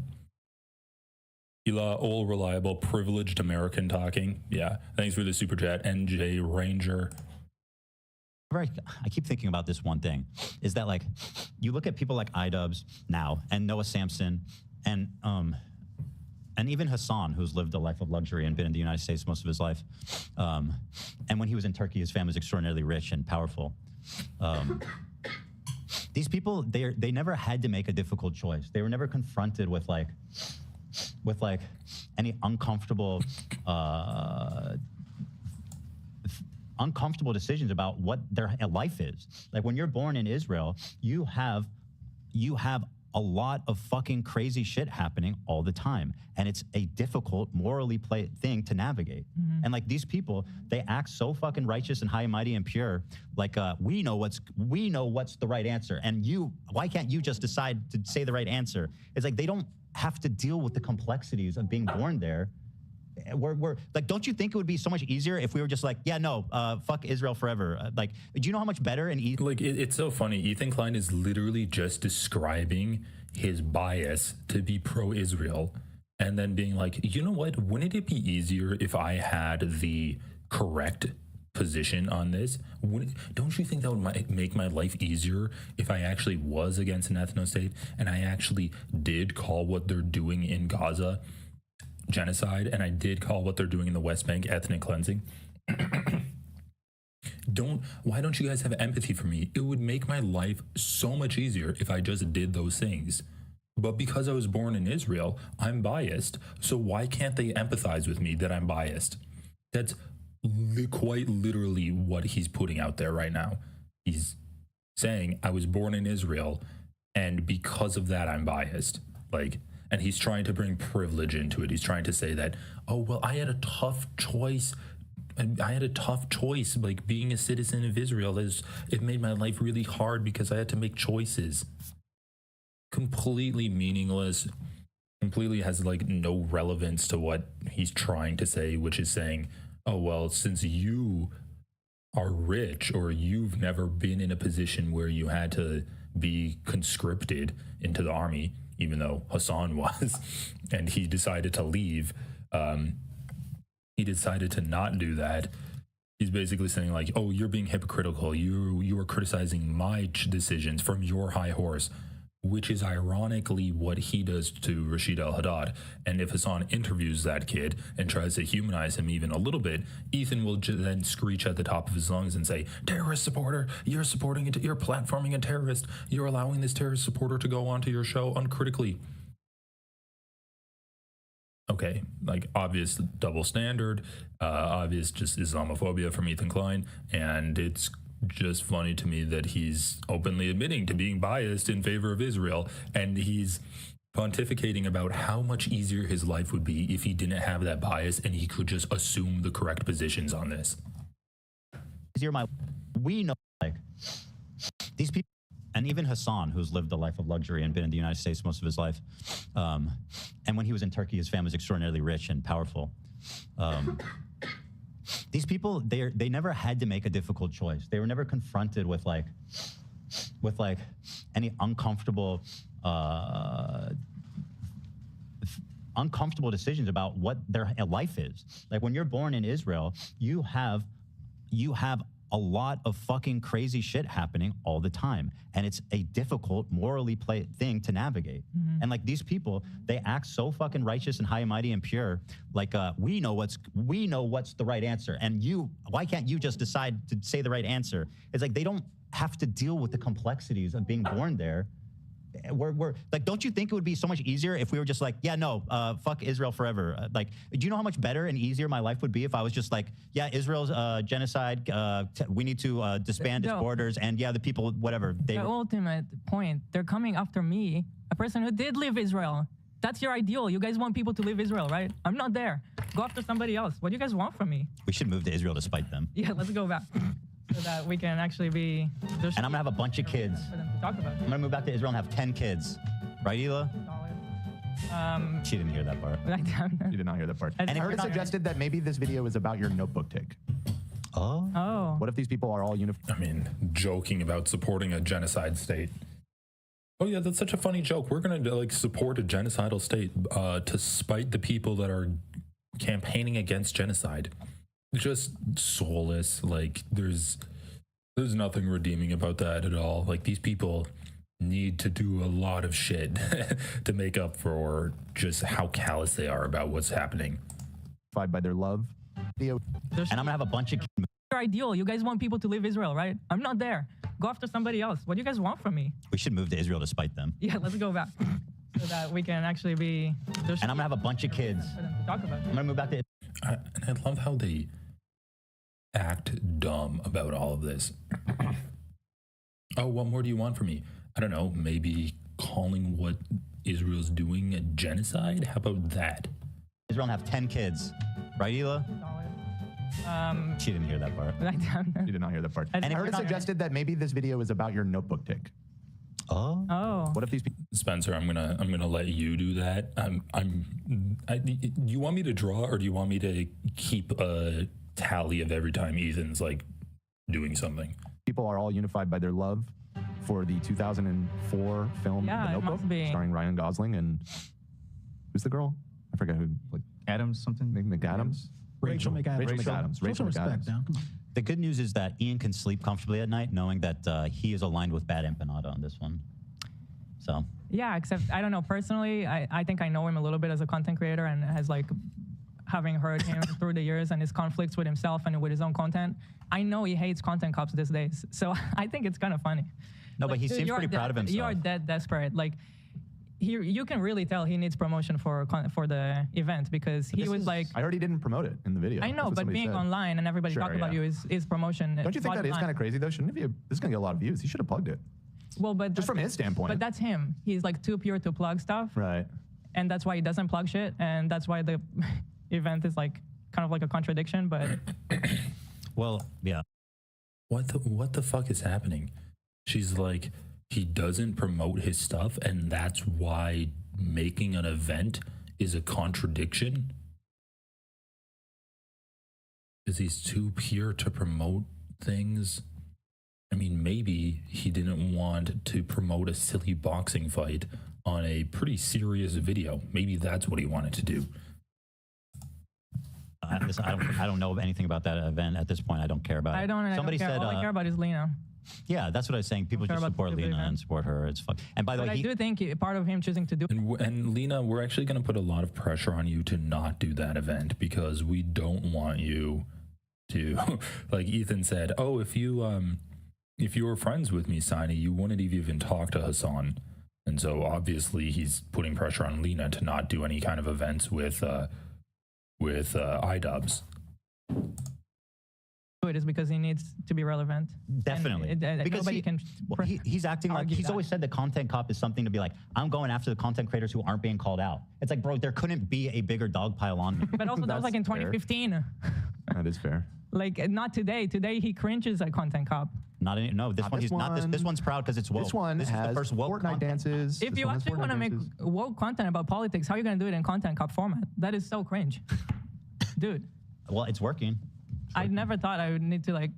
Ela, all reliable, privileged American talking. Yeah, thanks for the super chat, NJ Ranger. I keep thinking about this one thing, is that like you look at people like iDubbbz now and Noah Sampson and even Hassan, who's lived a life of luxury and been in the United States most of his life. And when he was in Turkey, his family was extraordinarily rich and powerful. These people, they never had to make a difficult choice. They were never confronted with like any uncomfortable decisions about what their life is. Like when you're born in Israel, you have a lot of fucking crazy shit happening all the time, and it's a difficult morally thing to navigate. And like these people, they act so fucking righteous and high and mighty and pure, like we know what's the right answer, and why can't you just decide to say the right answer? It's like they don't have to deal with the complexities of being born there. We're like, don't you think it would be so much easier if we were just like, yeah, no, fuck Israel forever? Like, do you know how much better it's so funny. Ethan Klein is literally just describing his bias to be pro-Israel and then being like, you know what? Wouldn't it be easier if I had the correct position on this? Don't you think that would make my life easier if I actually was against an ethno-state and I actually did call what they're doing in Gaza genocide, and I did call what they're doing in the West Bank ethnic cleansing? Why don't you guys have empathy for me? It would make my life so much easier if I just did those things. But because I was born in Israel, I'm biased. So why can't they empathize with me that I'm biased? That's quite literally what he's putting out there right now. He's saying, I was born in Israel, and because of that, I'm biased. Like, and he's trying to bring privilege into it. He's trying to say that, oh, well, I had a tough choice. Like being a citizen of Israel, it made my life really hard because I had to make choices. Completely meaningless. Completely has like no relevance to what he's trying to say, which is saying, oh, well, since you are rich or you've never been in a position where you had to be conscripted into the army, even though Hassan was, and he decided to leave, decided to not do that, he's basically saying like, oh, you're being hypocritical. You are criticizing my decisions from your high horse, which is ironically what he does to Rashid al-Haddad. And if Hassan interviews that kid and tries to humanize him even a little bit, Ethan will then screech at the top of his lungs and say, terrorist supporter, you're supporting it, you're platforming a terrorist, you're allowing this terrorist supporter to go onto your show uncritically. Okay, like obvious double standard, obvious just Islamophobia from Ethan Klein, and it's just funny to me that he's openly admitting to being biased in favor of Israel, and he's pontificating about how much easier his life would be if he didn't have that bias and he could just assume the correct positions on this. We know, like, these people, and even Hassan, who's lived a life of luxury and been in the United States most of his life, and when he was in Turkey, his family was extraordinarily rich and powerful. These people, they never had to make a difficult choice. They were never confronted with any uncomfortable decisions about what their life is. Like when you're born in Israel, you have a lot of fucking crazy shit happening all the time, and it's a difficult morally thing to navigate. And like these people, they act so fucking righteous and high and mighty and pure, like we know what's the right answer, and why can't you just decide to say the right answer? It's like they don't have to deal with the complexities of being born there. We're like, don't you think it would be so much easier if we were just like, yeah, no, fuck Israel forever? Like, do you know how much better and easier my life would be if I was just like, yeah, Israel's genocide, we need to disband its borders, and yeah, the people, whatever. The ultimate point, they're coming after me, a person who did leave Israel. That's your ideal. You guys want people to leave Israel, right? I'm not there. Go after somebody else. What do you guys want from me? We should move to Israel to spite them. Yeah, let's go back. So that we can actually be... And I'm gonna have a bunch of kids. For them to talk about. I'm gonna move back to Israel and have 10 kids. Right, Hila? She didn't hear that part. You did not hear that part. And I heard it suggested that maybe this video is about your notebook take. Oh. What if these people are all I mean, joking about supporting a genocide state. Oh yeah, that's such a funny joke. We're gonna like support a genocidal state to spite the people that are campaigning against genocide. Just soulless. Like there's nothing redeeming about that at all. Like these people need to do a lot of shit to make up for just how callous they are about what's happening. By their love. And I'm gonna have a bunch of kids. Your ideal. You guys want people to leave Israel, right? I'm not there. Go after somebody else. What do you guys want from me? We should move to Israel to spite them. Yeah, let's go back. So that we can actually be... And I'm gonna have a bunch of kids. For them to talk about. I'm gonna move back to... And I love how they act dumb about all of this. Oh, what more do you want from me? I don't know, maybe calling what Israel's doing a genocide? How about that? Israel and have 10 kids. Right, Hila? She didn't hear that part. You did not hear that part. And I heard it suggested that maybe this video is about your notebook take. Oh. What if these people... Spencer, I'm gonna let you do that. Do you want me to draw, or do you want me to keep a tally of every time Ethan's like doing something? People are all unified by their love for the 2004 film The Notebook, must be. starring Ryan Gosling and who's the girl? I forget who. Like Adams something? McAdams. Rachel McAdams. Rachel McAdams. Now. Come on. The good news is that Ian can sleep comfortably at night knowing that he is aligned with Bad Empanada on this one. So. Yeah, except I don't know, personally, I think I know him a little bit as a content creator, and has like, having heard him through the years and his conflicts with himself and with his own content, I know he hates content cops these days. So I think it's kind of funny. No, but he seems pretty proud of himself. You are dead desperate. Like, you can really tell he needs promotion for the event, because he was like... I heard he didn't promote it in the video. I know, but being online and everybody talking about you is promotion. Don't you think that is kind of crazy though? Shouldn't it be? This is gonna get a lot of views. He should have plugged it. Well, but just from his standpoint. But that's him. He's like too pure to plug stuff. Right. And that's why he doesn't plug shit, and that's why the event is like kind of like a contradiction. But well, yeah. What the fuck is happening? She's like, he doesn't promote his stuff, and that's why making an event is a contradiction? Is he's too pure to promote things? I mean, maybe he didn't want to promote a silly boxing fight on a pretty serious video. Maybe that's what he wanted to do. I I don't know anything about that event at this point. I don't care about it. I don't. Somebody care. said All I care about is Lena. Yeah, that's what I was saying. People just support Lena and support her. It's fun. And by the way, I do think part of him choosing to do. And Lena, we're actually going to put a lot of pressure on you to not do that event because we don't want you to, like Ethan said, oh, if you were friends with me, Siny, you wouldn't have even talked to Hassan. And so obviously he's putting pressure on Lena to not do any kind of events with iDubbbz. It is because he needs to be relevant. Definitely. Because he's acting like he's always said the content cop is something to be like, I'm going after the content creators who aren't being called out. It's like, bro, there couldn't be a bigger dog pile on me. But also that was like in 2015. That is fair. Like not today. Today he cringes at content cop. This one's proud because it's woke. This one has the first woke Fortnite content. dances. If you actually want to make woke content about politics, how are you going to do it in content cop format? That is so cringe. Dude. Well, it's working. I never thought I would need to like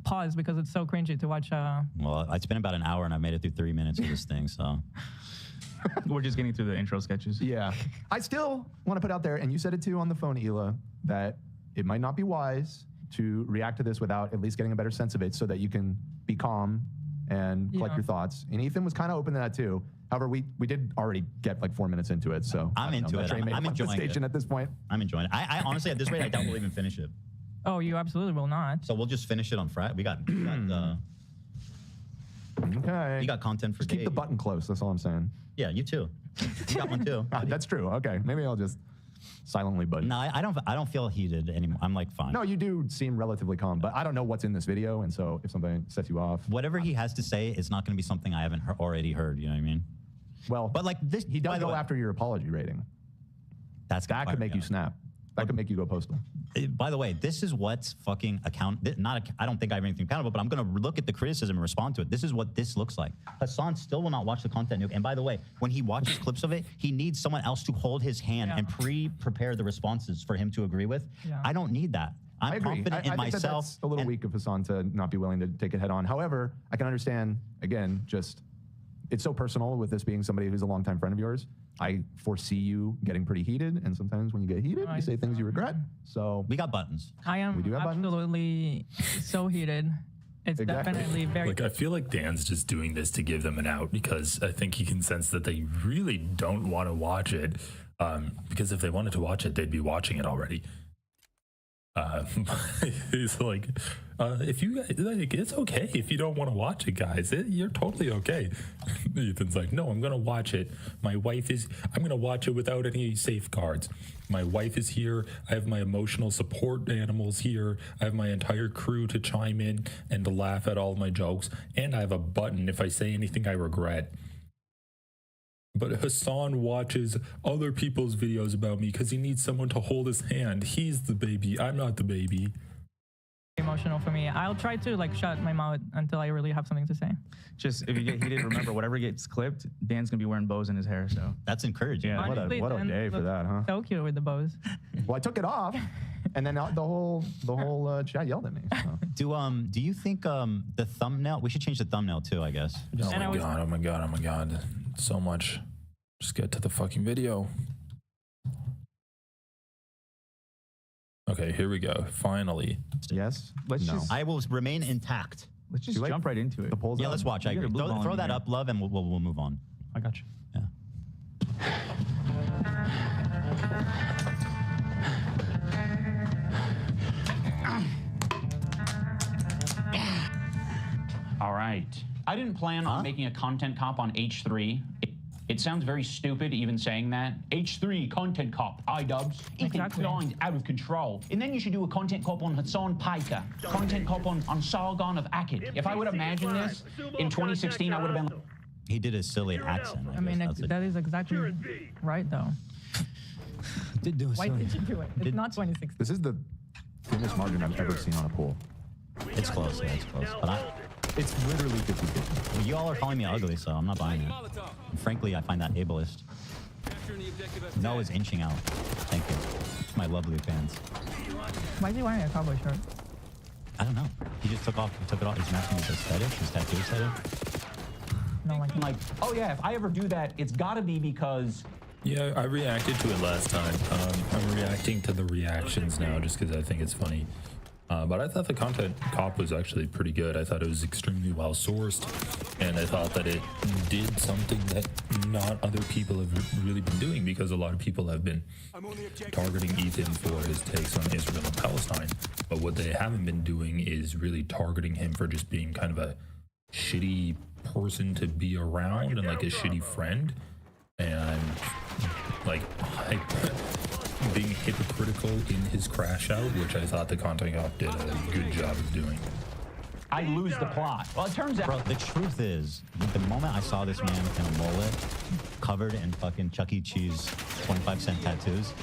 pause because it's so cringy to watch. Well, it's been about an hour and I've made it through 3 minutes of this thing, so. We're just getting through the intro sketches. Yeah. I still want to put out there, and you said it too on the phone, Hila, that it might not be wise to react to this without at least getting a better sense of it so that you can be calm and collect your thoughts. And Ethan was kind of open to that too. However, we did already get like 4 minutes into it, so I'm into it. I'm enjoying it. At this point. I'm enjoying it. I honestly, at this rate, I doubt we'll even finish it. Oh, you absolutely will not. So we'll just finish it on Friday. We got okay. You got content for just keep the button close. That's all I'm saying. Yeah, you too. You got one too. That's true. Okay, maybe I'll just silently button. No, I don't feel heated anymore. I'm like fine. No, you do seem relatively calm, but I don't know what's in this video, and so if something sets you off, whatever he has to say, it's not going to be something I haven't already heard. You know what I mean? Well, but like this, he does go after your apology rating. That could make you snap. That could make you go postal. By the way, this is what's fucking I don't think I have anything accountable, but I'm going to look at the criticism and respond to it. This is what this looks like. Hassan still will not watch the content nuke. And by the way, when he watches clips of it, he needs someone else to hold his hand and prepare the responses for him to agree with. Yeah. I don't need that. I'm confident in myself. That's a little weak of Hassan to not be willing to take it head on. However, I can understand, again, just it's so personal with this being somebody who's a longtime friend of yours. I foresee you getting pretty heated, and sometimes when you get heated, you say things you regret. So we got buttons. I am absolutely so heated. It's definitely very. Like I feel like Dan's just doing this to give them an out because I think he can sense that they really don't want to watch it. Because if they wanted to watch it, they'd be watching it already. He's like, if you guys, like, it's okay if you don't want to watch it, guys. You're totally okay. Ethan's like, no, I'm gonna watch it. I'm gonna watch it without any safeguards. My wife is here. I have my emotional support animals here. I have my entire crew to chime in and to laugh at all my jokes. And I have a button if I say anything I regret. But Hassan watches other people's videos about me because he needs someone to hold his hand. He's the baby. I'm not the baby. Emotional for me. I'll try to like shut my mouth until I really have something to say. Just if you get heated, remember whatever gets clipped, Dan's gonna be wearing bows in his hair. So that's encouraging. Yeah. Honestly, what a day for that, huh? So cute with the bows. Well, I took it off, and then the whole chat yelled at me. So. Do you think the thumbnail? We should change the thumbnail too, I guess. Oh my god. So much. Just get to the fucking video. Okay, here we go. Finally. Yes. I will remain intact. Let's just jump right into it. The polls yeah, let's watch. I agree. Throw that up, love, and we'll move on. I got you. Yeah. All right. I didn't plan on making a content cop on H3. It sounds very stupid even saying that. H3, content cop, iDubbbz. Ethan Klein's out of control. And then you should do a content cop on Hassan Piker. Content cop on Sargon of Akkad. If I would imagine this in 2016, I would have been... He did a silly accent. I mean, that is exactly right, though. Did do a Why did you do it? It's not 2016. This is the thinnest margin I've ever seen on a poll. It's close, yeah, it's close. But it's literally 50-50. Well, you all are calling me ugly, so I'm not buying it. And frankly, I find that ableist. No is inching out. Thank you. My lovely fans. Why is he wearing a cowboy shirt? I don't know. He just took it off. He's matching his aesthetic, his tattoo aesthetic. No, like, oh yeah, if I ever do that, it's gotta be because Yeah, I reacted to it last time. I'm reacting to the reactions now just because I think it's funny. But I thought the content cop was actually pretty good. I thought it was extremely well sourced, and I thought that it did something that not other people have really been doing, because a lot of people have been targeting Ethan for his takes on Israel and Palestine. But what they haven't been doing is really targeting him for just being kind of a shitty person to be around and like a shitty friend, and like being hypocritical in his crash out, which I thought the content cop did a good job of doing. I lose the plot. Well, it turns out... Bro, the truth is, the moment I saw this man in a mullet, covered in fucking Chuck E. Cheese 25-cent tattoos,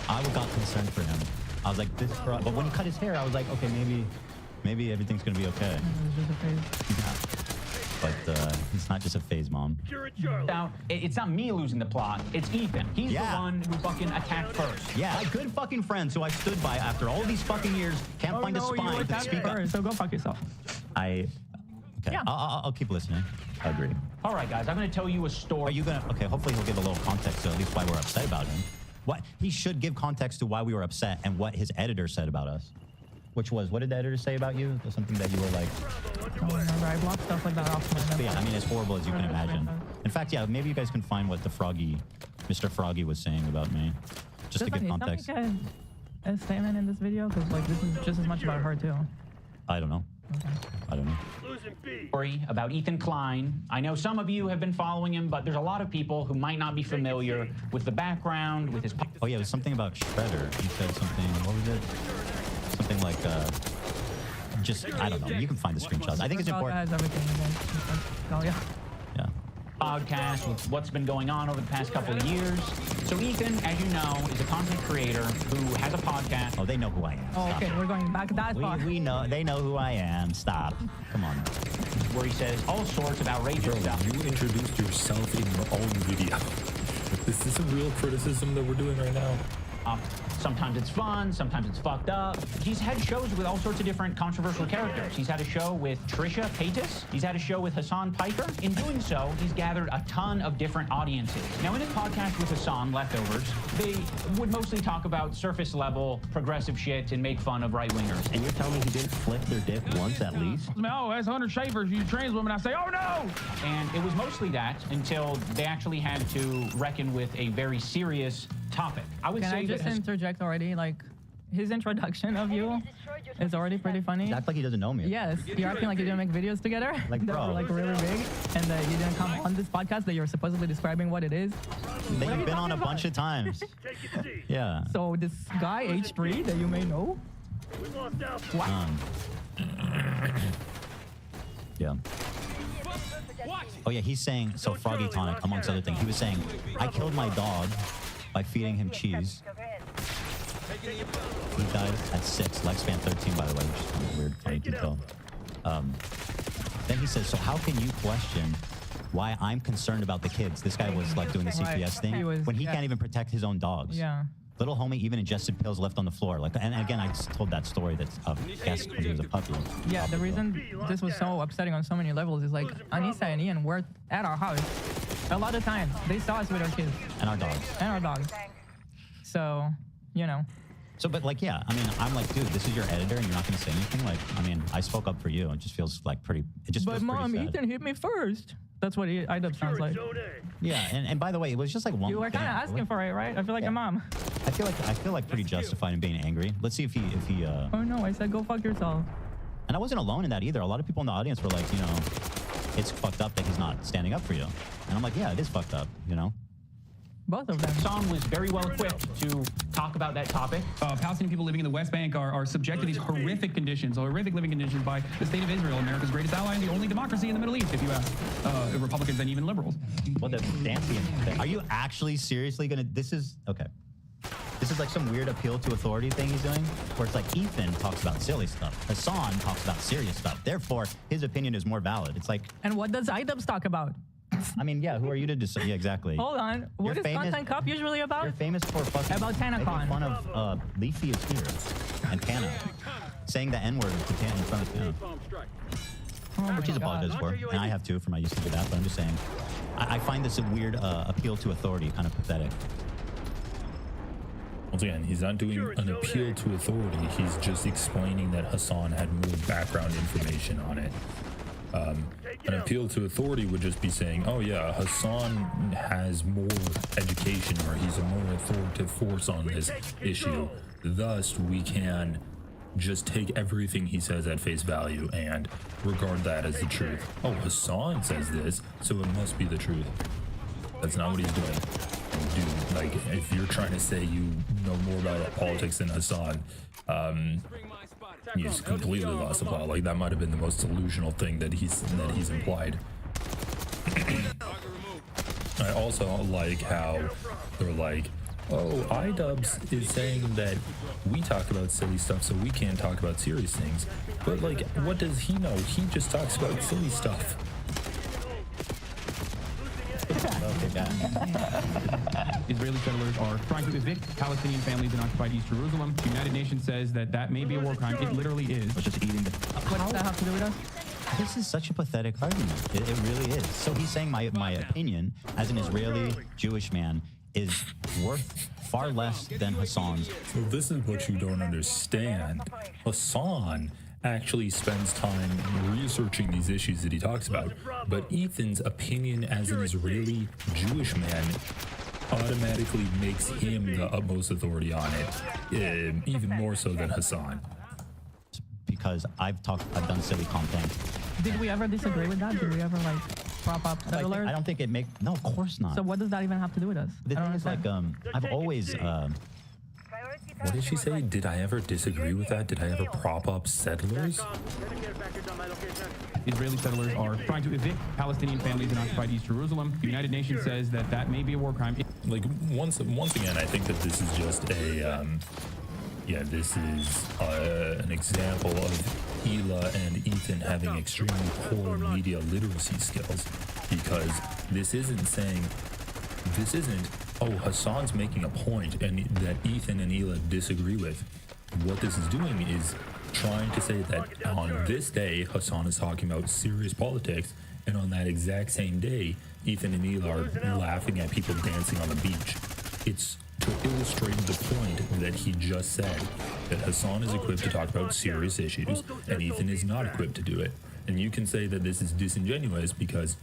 I got concerned for him. I was like, this bro... But when he cut his hair, I was like, okay, maybe everything's gonna be okay. But it's not just a phase, Mom. Now, it's not me losing the plot. It's Ethan. He's the one who fucking attacked first. Yeah, my good fucking friends who I stood by after all these fucking years can't find a spine to speak up. So go fuck yourself. Okay. Yeah. I'll keep listening. I agree. All right, guys, I'm going to tell you a story. Are you going to... Okay, hopefully he'll give a little context to at least why we're upset about him. What? He should give context to why we were upset and what his editor said about us. Which was, what did the editor say about you? Something that you were like... I don't remember. I blocked stuff like that off my... Yeah, I mean, as horrible as you can imagine. In fact, yeah, maybe you guys can find what the Mr. Froggy was saying about me. Just to give context. Like a statement in this video? Because, like, this is just as much about her, too. I don't know. Okay. I don't know. Story about Ethan Klein. I know some of you have been following him, but there's a lot of people who might not be familiar with the background, with his... Oh, yeah, it was something about Shredder. He said something... What was it? Something like, I don't know. You can find the screenshots. I think it's important. Yeah. Podcast with what's been going on over the past couple of years. So Ethan, as you know, is a content creator who has a podcast. Oh, they know who I am. Oh, okay, we're going back that far. We know, they know who I am. Stop. Come on. Where he says all sorts of outrageous stuff. You introduced yourself in your own video. Is this a real criticism that we're doing right now? Sometimes it's fun, sometimes it's fucked up. He's had shows with all sorts of different controversial characters. He's had a show with Trisha Paytas. He's had a show with Hassan Piker. In doing so, he's gathered a ton of different audiences. Now, in his podcast with Hassan, Leftovers, they would mostly talk about surface level, progressive shit and make fun of right-wingers. And you're telling me he didn't flick their dick once at least? Oh, that's 100 shavers, you trans women. I say, oh no! And it was mostly that until they actually had to reckon with a very serious topic. I would say just interject already? Like, his introduction of you is already pretty funny. He acts like he doesn't know me. Yes, you're acting like you didn't make videos together like, that were like really big, and that you didn't come on this podcast that you're supposedly describing what it is. That you've been on a bunch of times. Yeah. So this guy H3 that you may know. What? Yeah. Oh yeah, he's saying, so Froggy Tonic, amongst other things, he was saying, I killed my dog by feeding him cheese. He died at 6, lifespan 13, by the way, which is kind of weird, funny detail. Then he says, so how can you question why I'm concerned about the kids? This guy was like doing the CPS thing when he can't even protect his own dogs. Yeah. Little homie even ingested pills left on the floor. Like, and again, I just told that story that's of guest when he was a puppy. Yeah, the reason this was so upsetting on so many levels is like Anissa and Ian were at our house a lot of times. They saw us with our kids and our dogs. And our dogs. So, you know. So, but like, yeah, I mean, I'm like, dude, this is your editor, and you're not gonna say anything. Like, I mean, I spoke up for you. It just feels like pretty. It just. But feels Mom, pretty sad. Ethan hit me first. That's what IDUB sounds like. Yeah, and by the way, it was just like one. You were kind of asking for it, right? I feel like a mom. I feel like pretty justified in being angry. Let's see if he. Oh no! I said go fuck yourself. And I wasn't alone in that either. A lot of people in the audience were like, you know, it's fucked up that he's not standing up for you. And I'm like, yeah, it is fucked up, you know. Both of them. Hassan was very well equipped to talk about that topic. Palestinian people living in the West Bank are subject to these horrific conditions, horrific living conditions by the state of Israel, America's greatest ally and the only democracy in the Middle East, if you ask Republicans and even liberals. Well, the dancing thing. Are you actually seriously gonna? This is okay. This is like some weird appeal to authority thing he's doing, where it's like Ethan talks about silly stuff, Hassan talks about serious stuff. Therefore, his opinion is more valid. It's like. And what does IDUBS talk about? I mean, yeah, who are you to decide? Yeah, exactly. Hold on. What is Content Cup usually about? You're famous for fucking about TanaCon. Making fun of Leafy is here and Tana. Saying the N-word to Tana in front of Tana. Oh which he's apologized for. And I have too for my use of that, but I'm just saying. I find this a weird appeal to authority, kind of pathetic. Once again, he's not doing an appeal to authority. He's just explaining that Hassan had more background information on it. An appeal to authority would just be saying, oh yeah, Hassan has more education, or he's a more authoritative force on this issue. Thus, we can just take everything he says at face value and regard that as the truth. Oh, Hassan says this, so it must be the truth. That's not what he's doing. Dude, like, if you're trying to say you know more about politics than Hassan, he's completely lost the plot. Like, that might have been the most delusional thing that he's implied. I also like how they're like, oh, iDubbbz is saying that we talk about silly stuff, so we can't talk about serious things. But like, what does he know? He just talks about silly stuff. Israeli settlers are trying to evict Palestinian families in occupied East Jerusalem. The United Nations says that that may be a war crime. It literally is. It's just eating the... What does that have to do with us? This is such a pathetic argument. It really is. So he's saying my opinion as an Israeli Jewish man is worth far less than Hassan's. So this is what you don't understand. Hassan actually spends time researching these issues that he talks about, but Ethan's opinion as an Israeli Jewish man automatically makes him the utmost authority on it, even more so than Hassan. Because I've done silly content. Did we ever disagree with that? Did we ever like prop up settlers? I don't think it makes, no, of course not. So what does that even have to do with us? The thing is, like, I've always, what did she say? Did I ever disagree with that? Did I ever prop up settlers? Israeli settlers are trying to evict Palestinian families in occupied East Jerusalem. The United Nations says that that may be a war crime. Like, once again, I think that this is just a, yeah, this is an example of Hila and Ethan having extremely poor media literacy skills, because this isn't, oh, Hassan's making a point and that Ethan and Hila disagree with. What this is doing is trying to say that on this day, Hassan is talking about serious politics, and on that exact same day, Ethan and Hila are laughing at people dancing on the beach. It's to illustrate the point that he just said, that Hassan is equipped to talk about serious issues, and Ethan is not equipped to do it. And you can say that this is disingenuous because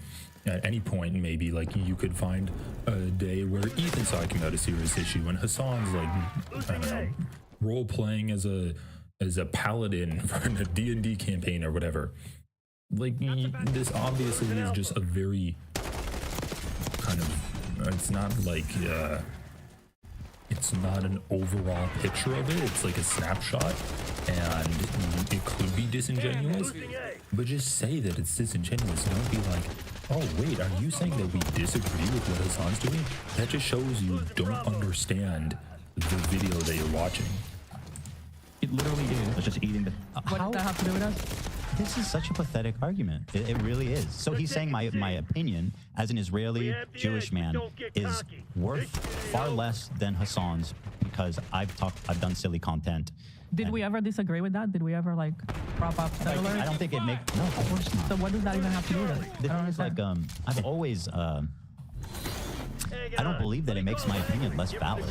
at any point, maybe, like, you could find a day where Ethan's talking about a serious issue and Hassan's, like, I don't know, role-playing as a paladin for a D&D campaign or whatever. Like, this obviously is just a very kind of, it's not like, it's not an overall picture of it. It's like a snapshot, and it could be disingenuous, but just say that it's disingenuous. Don't be like, oh wait, are you saying that we disagree with what Hassan's doing? That just shows you don't understand the video that you're watching. It literally is. It's just eating the... What does that have to do with us? This is such a pathetic argument. It really is. So he's saying my opinion as an Israeli Jewish man is worth far less than Hassan's because I've done silly content. Did we ever disagree with that? Did we ever like prop up settlers? I don't think it makes, no, of course not. So what does that even have to do with us? The thing is, like, I've always, I don't believe that it makes my opinion less valid.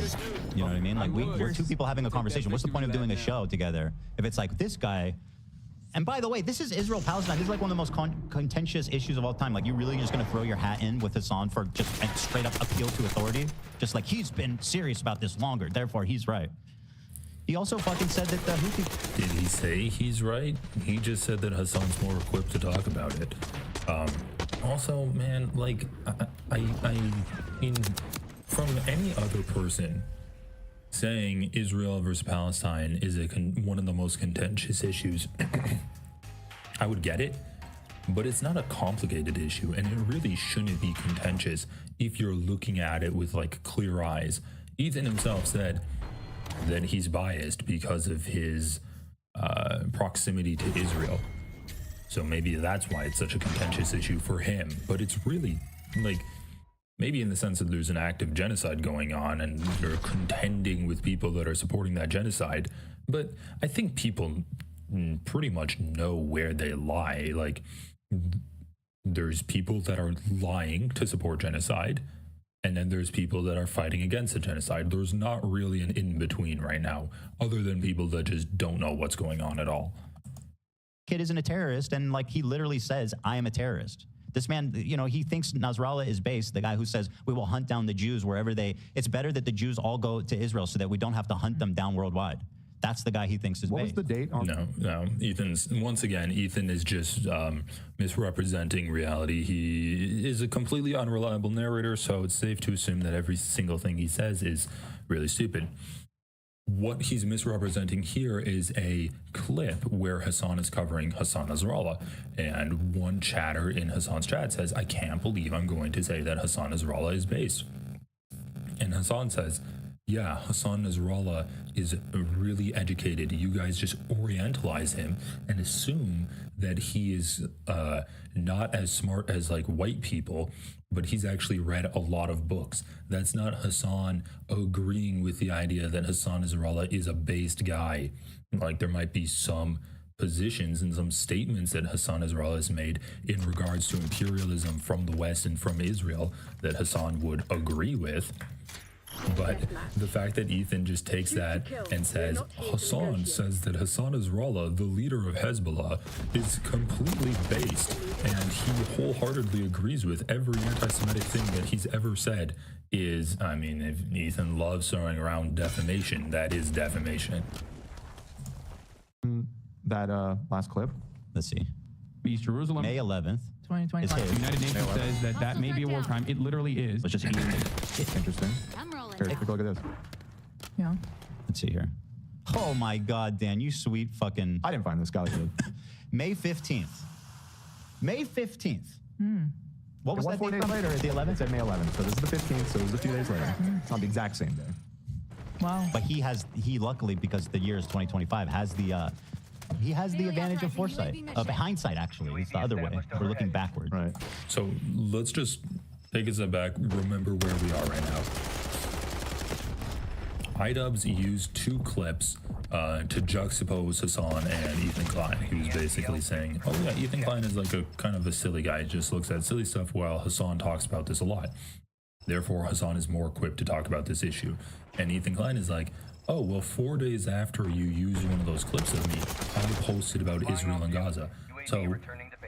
You know what I mean? Like, we're two people having a conversation. What's the point of doing a show together if it's like this guy? And by the way, this is Israel-Palestine. This is like one of the most contentious issues of all time. Like, you're really just going to throw your hat in with Hassan for just a straight up appeal to authority? Just like, he's been serious about this longer, therefore he's right. He also fucking said that the Houthi... Did he say he's right? He just said that Hassan's more equipped to talk about it. Also, man, like, I mean, from any other person saying Israel versus Palestine is one of the most contentious issues, I would get it, but it's not a complicated issue, and it really shouldn't be contentious if you're looking at it with, like, clear eyes. Ethan himself said that he's biased because of his proximity to Israel. So maybe that's why it's such a contentious issue for him. But it's really, like, maybe in the sense that there's an active genocide going on and you're contending with people that are supporting that genocide. But I think people pretty much know where they lie. Like, There's people that are lying to support genocide, and then there's people that are fighting against the genocide. There's not really an in-between right now, other than people that just don't know what's going on at all. Kid isn't a terrorist, and like he literally says, I am a terrorist. This man, you know, he thinks Nasrallah is based, the guy who says we will hunt down the Jews wherever it's better that the Jews all go to Israel so that we don't have to hunt them down worldwide. That's the guy he thinks is What based. was the date on? No. Once again, Ethan is just misrepresenting reality. He is a completely unreliable narrator, so it's safe to assume that every single thing he says is really stupid. What he's misrepresenting here is a clip where Hassan is covering Hassan Nasrallah, and one chatter in Hassan's chat says, I can't believe I'm going to say that Hassan Nasrallah is based. And Hassan says, yeah, Hassan Nasrallah is really educated. You guys just orientalize him and assume that he is not as smart as like white people, but he's actually read a lot of books. That's not Hassan agreeing with the idea that Hassan Nasrallah is a based guy. Like there might be some positions and some statements that Hassan Nasrallah has made in regards to imperialism from the West and from Israel that Hassan would agree with. But the fact that Ethan just takes that and says, Hassan says that Hassan Nasrallah, the leader of Hezbollah, is completely based, and he wholeheartedly agrees with every anti-Semitic thing that he's ever said is, I mean, if Ethan loves throwing around defamation, that is defamation. That last clip? Let's see. East Jerusalem. May 11th. 2025. The United Nations says that that may be a war crime. It literally is. Let's just interesting. Here, take a look at this. Yeah. Let's see here. Oh my God, Dan, you sweet fucking. I didn't find this guy good. May 15th. May 15th. What was that 4 date days from? later? The 11th? Said May 11th. So this is the 15th. So it was a few days later. It's not the exact same day. Wow. But he luckily, because the year is 2025, has the advantage of foresight, of hindsight. Actually, it's the other way. We're looking backward. Right. So let's just take a step back. Remember where we are right now. iDubbbz used two clips to juxtapose Hassan and Ethan Klein. He was basically saying, oh yeah, Ethan Klein is like a kind of a silly guy. He just looks at silly stuff while Hassan talks about this a lot. Therefore, Hassan is more equipped to talk about this issue. And Ethan Klein is like, oh, well, 4 days after you used one of those clips of me, I posted about Israel and Gaza. So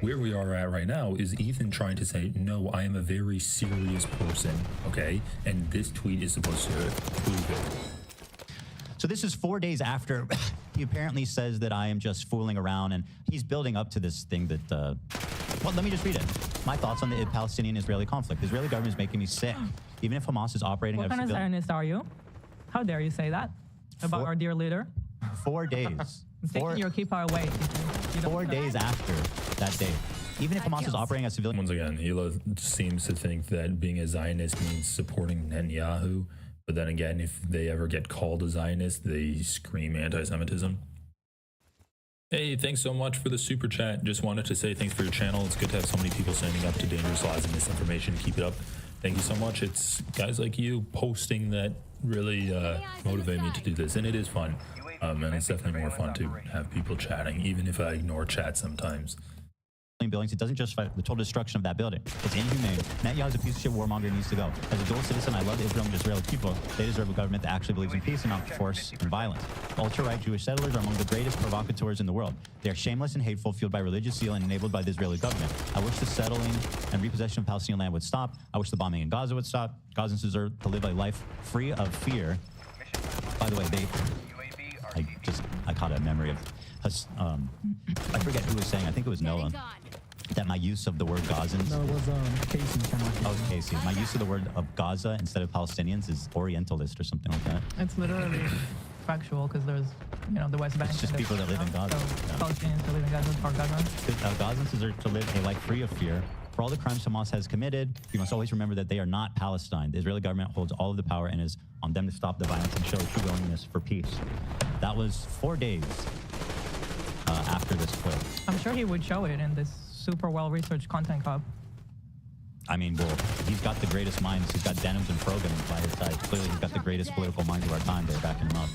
where we are at right now is Ethan trying to say, no, I am a very serious person, okay? And this tweet is supposed to prove it. So this is 4 days after he apparently says that I am just fooling around, and he's building up to this thing that, well, let me just read it. My thoughts on the Palestinian-Israeli conflict. The Israeli government is making me sick. Even if Hamas is operating... What kind of Zionist are you? How dare you say that about our dear leader? 4 days. Taking your keeper away. 4 days after that day. Even if Hamas is operating as civilian... Once again, Hila seems to think that being a Zionist means supporting Netanyahu. But then again, if they ever get called a Zionist, they scream anti-Semitism. Hey, thanks so much for the super chat. Just wanted to say thanks for your channel. It's good to have so many people standing up to dangerous lies and misinformation. Keep it up. Thank you so much. It's guys like you posting that really motivate me to do this, and it is fun. And it's definitely more fun to have people chatting, even if I ignore chat sometimes. Buildings, it doesn't justify the total destruction of that building. It's inhumane. Netanyahu is a piece of shit warmonger, needs to go. As a dual citizen, I love Israel and the Israeli people. They deserve a government that actually believes in peace and not force and violence. Ultra-right Jewish settlers are among the greatest provocateurs in the world. They are shameless and hateful, fueled by religious zeal and enabled by the Israeli government. I wish the settling and repossession of Palestinian land would stop. I wish the bombing in Gaza would stop. Gazans deserve to live a life free of fear. By the way, I caught a memory of, I forget who was saying, I think it was Noah, that my use of the word Gazans. No, it was Casey. Oh, Casey. My use of the word of Gaza instead of Palestinians is Orientalist or something like that. It's literally factual because there's, the West Bank. It's just people that live in Gaza. So Palestinians to live in Gaza are Gazans. Gazans deserve to live a life free of fear. For all the crimes Hamas has committed, we must always remember that they are not Palestine. The Israeli government holds all of the power and is on them to stop the violence and show true willingness for peace. That was 4 days after this clip. I'm sure he would show it in this super well-researched content cup. I mean, well, he's got the greatest minds. He's got Denims and Frogan by his side. Clearly, he's got the greatest political minds of our time. They're backing him up.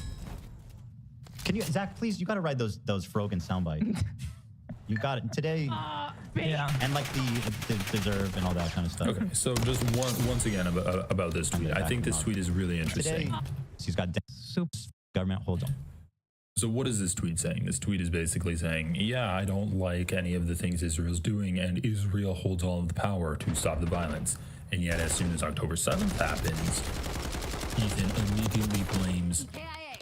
Can you, Zach, please, you got to ride those Frogan soundbites. You got it. Today, Yeah. And like the deserve and all that kind of stuff. Okay, so just once again about this tweet. I think this tweet is really interesting. Today, he's got government holds on. So what is this tweet saying? This tweet is basically saying, yeah, I don't like any of the things Israel's doing, and Israel holds all of the power to stop the violence. And yet, as soon as October 7th happens, Ethan immediately blames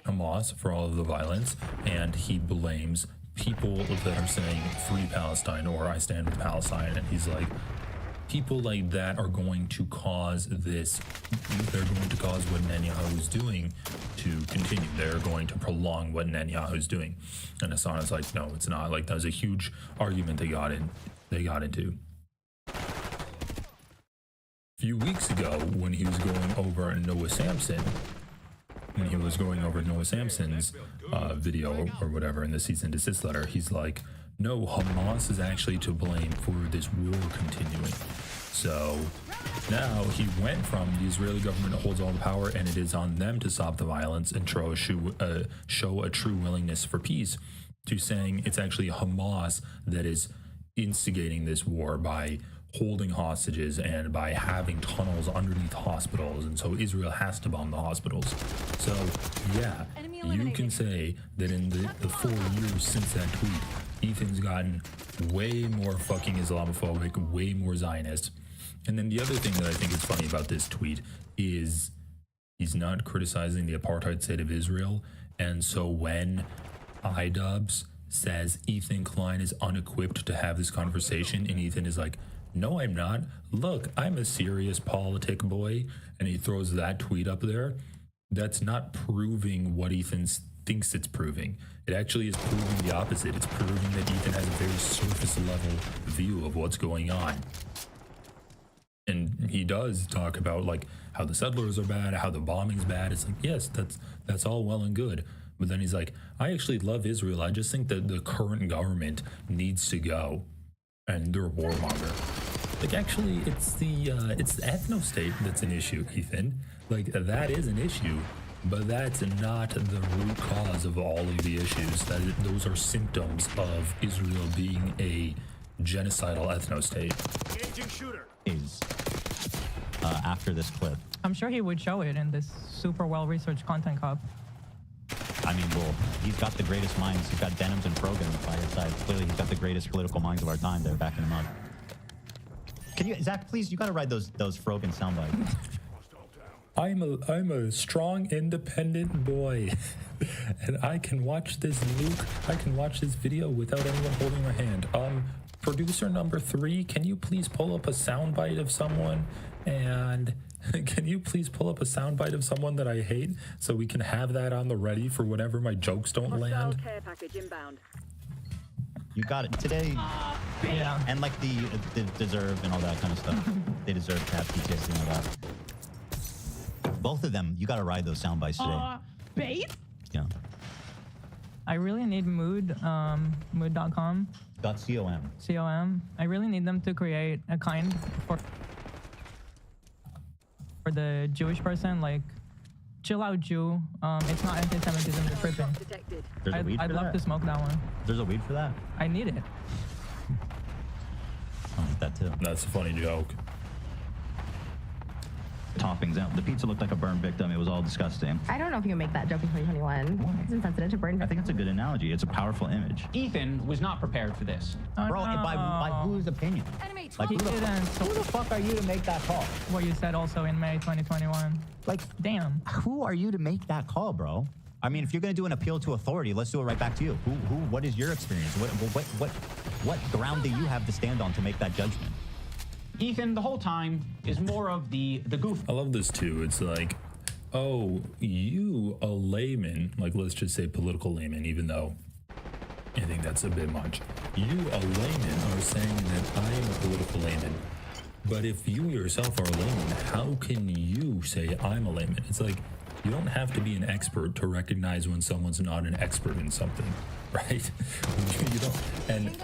Hamas for all of the violence, and he blames people that are saying free Palestine or I stand with Palestine. And he's like, people like that are going to cause this, they're going to cause what Netanyahu's doing to continue. They're going to prolong what Netanyahu's doing. And Hassan is like, no, it's not. Like, that was a huge argument they got into. A few weeks ago, when he was going over Noah Samson's video or whatever in the cease and desist letter, he's like, no, Hamas is actually to blame for this war continuing. So now he went from the Israeli government holds all the power and it is on them to stop the violence and show a true willingness for peace, to saying it's actually Hamas that is instigating this war by holding hostages and by having tunnels underneath hospitals, and so Israel has to bomb the hospitals. So yeah, you can say that in the 4 years since that tweet, Ethan's gotten way more fucking Islamophobic, way more Zionist. And then the other thing that I think is funny about this tweet is he's not criticizing the apartheid state of Israel. And so when iDubbbz says Ethan Klein is unequipped to have this conversation, and Ethan is like, no, I'm not. Look, I'm a serious politic boy. And he throws that tweet up there. That's not proving what Ethan thinks it's proving. It actually is proving the opposite. It's proving that Ethan has a very surface level view of what's going on. And he does talk about like how the settlers are bad, how the bombing's bad. It's like, yes, that's all well and good. But then he's like, I actually love Israel. I just think that the current government needs to go. And they're a warmonger. Like, actually, it's the ethno state that's an issue, Ethan. Like, that is an issue, but that's not the root cause of all of the issues. Those are symptoms of Israel being a genocidal ethno state. Is after this clip. I'm sure he would show it in this super well-researched content cup. I mean, well, he's got the greatest minds. He's got Denims and Frogan by his side. Clearly, he's got the greatest political minds of our time. They're backing him up. Can you, Zach, please, you got to ride those Frogan soundbites. I'm a strong, independent boy, and I can watch this Luke. I can watch this video without anyone holding my hand. Producer number 3, can you please pull up a soundbite of someone? And can you please pull up a soundbite of someone that I hate so we can have that on the ready for whenever my jokes don't land? Care package inbound. You got it today. Yeah. And like the deserve and all that kind of stuff. They deserve to have PTSD and all that. Both of them, you got to ride those sound bites today. Bait? Yeah. I really need mood.com. .com. .com. I really need them to create a kind for the Jewish person, like, chill out, Jew. It's not anti-Semitism, you're tripping. There's a weed I'd for love that? to smoke that one. There's a weed for that? I need it. I like that too. That's a funny joke. Toppings out. The pizza looked like a burn victim. It was all disgusting. I don't know if you can make that joke in 2021. It's insensitive to burn. I think it's a good analogy. It's a powerful image. Ethan was not prepared for this. Bro, by whose opinion? Like, who the fuck are you to make that call? What you said also in May 2021. Like, damn. Who are you to make that call, bro? I mean, if you're going to do an appeal to authority, let's do it right back to you. What is your experience? What ground do you have to stand on to make that judgment? Ethan, the whole time, is more of the goof. I love this too. It's like, oh, you, a layman, like let's just say political layman, even though I think that's a bit much. You, a layman, are saying that I am a political layman. But if you yourself are a layman, how can you say I'm a layman? It's like, you don't have to be an expert to recognize when someone's not an expert in something, right? You don't, and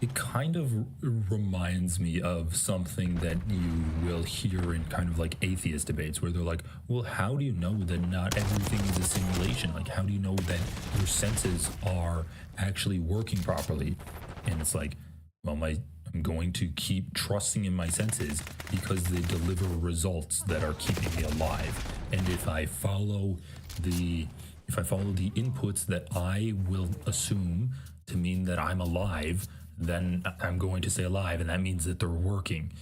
it kind of reminds me of something that you will hear in kind of like atheist debates where they're like, well, how do you know that not everything is a simulation? Like, how do you know that your senses are actually working properly? And it's like, well, I'm going to keep trusting in my senses because they deliver results that are keeping me alive. And if I follow the inputs that I will assume to mean that I'm alive, then I'm going to stay alive, and that means that they're working.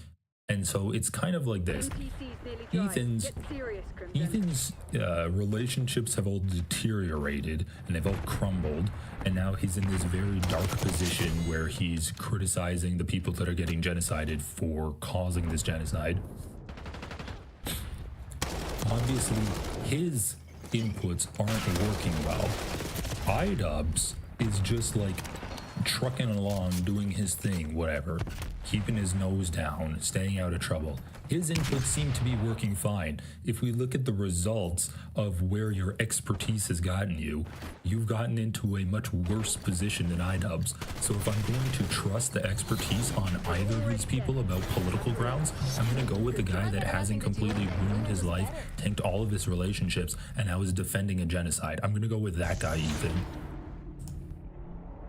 And so it's kind of like this. Ethan's relationships have all deteriorated and they've all crumbled, and now he's in this very dark position where he's criticizing the people that are getting genocided for causing this genocide. Obviously, his inputs aren't working well. iDubbbz is just like trucking along, doing his thing, whatever, keeping his nose down, staying out of trouble. His inputs seem to be working fine. If we look at the results of where your expertise has gotten you, you've gotten into a much worse position than iDubbbz. So if I'm going to trust the expertise on either of these people about political grounds, I'm going to go with the guy that hasn't completely ruined his life, tanked all of his relationships, and now is defending a genocide. I'm going to go with that guy, Ethan.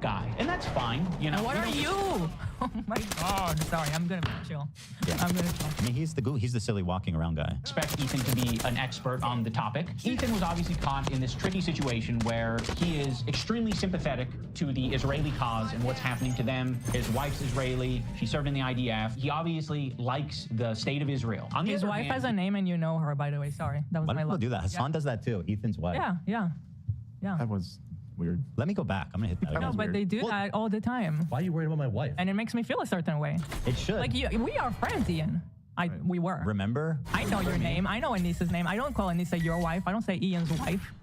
Guy, and that's fine, you know. What are you? Oh my God! Sorry, I'm gonna chill. Yeah. I'm gonna chill. I mean, he's the silly walking around guy. Expect Ethan to be an expert on the topic. Ethan was obviously caught in this tricky situation where he is extremely sympathetic to the Israeli cause and what's happening to them. His wife's Israeli. She served in the IDF. He obviously likes the state of Israel. On the His other wife hand, has a name, and you know her, by the way. Sorry, that was Why my do people luck. do that? Hassan does that too. Ethan's wife. Yeah. That was weird. Let me go back. I'm gonna hit that. No, but they do that all the time. Why are you worried about my wife? And it makes me feel a certain way. It should. Like we are friends, Ian. We were. Remember? I know your name. I know Anissa's name. I don't call Anissa your wife. I don't say Ian's wife.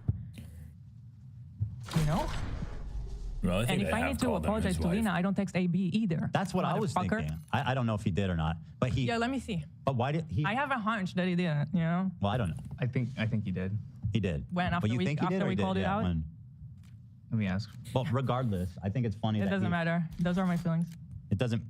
You know? Well, And if I need to apologize to Lena, I don't text AB either. That's what I was thinking. I don't know if he did or not, but he. Yeah, let me see. But why did he? I have a hunch that he didn't. You know? Well, I don't know. I think he did. He did. When after but you we think he did, or he did? called it out? When? Let me ask. Well, regardless, I think it's funny. It doesn't matter. Those are my feelings. It doesn't.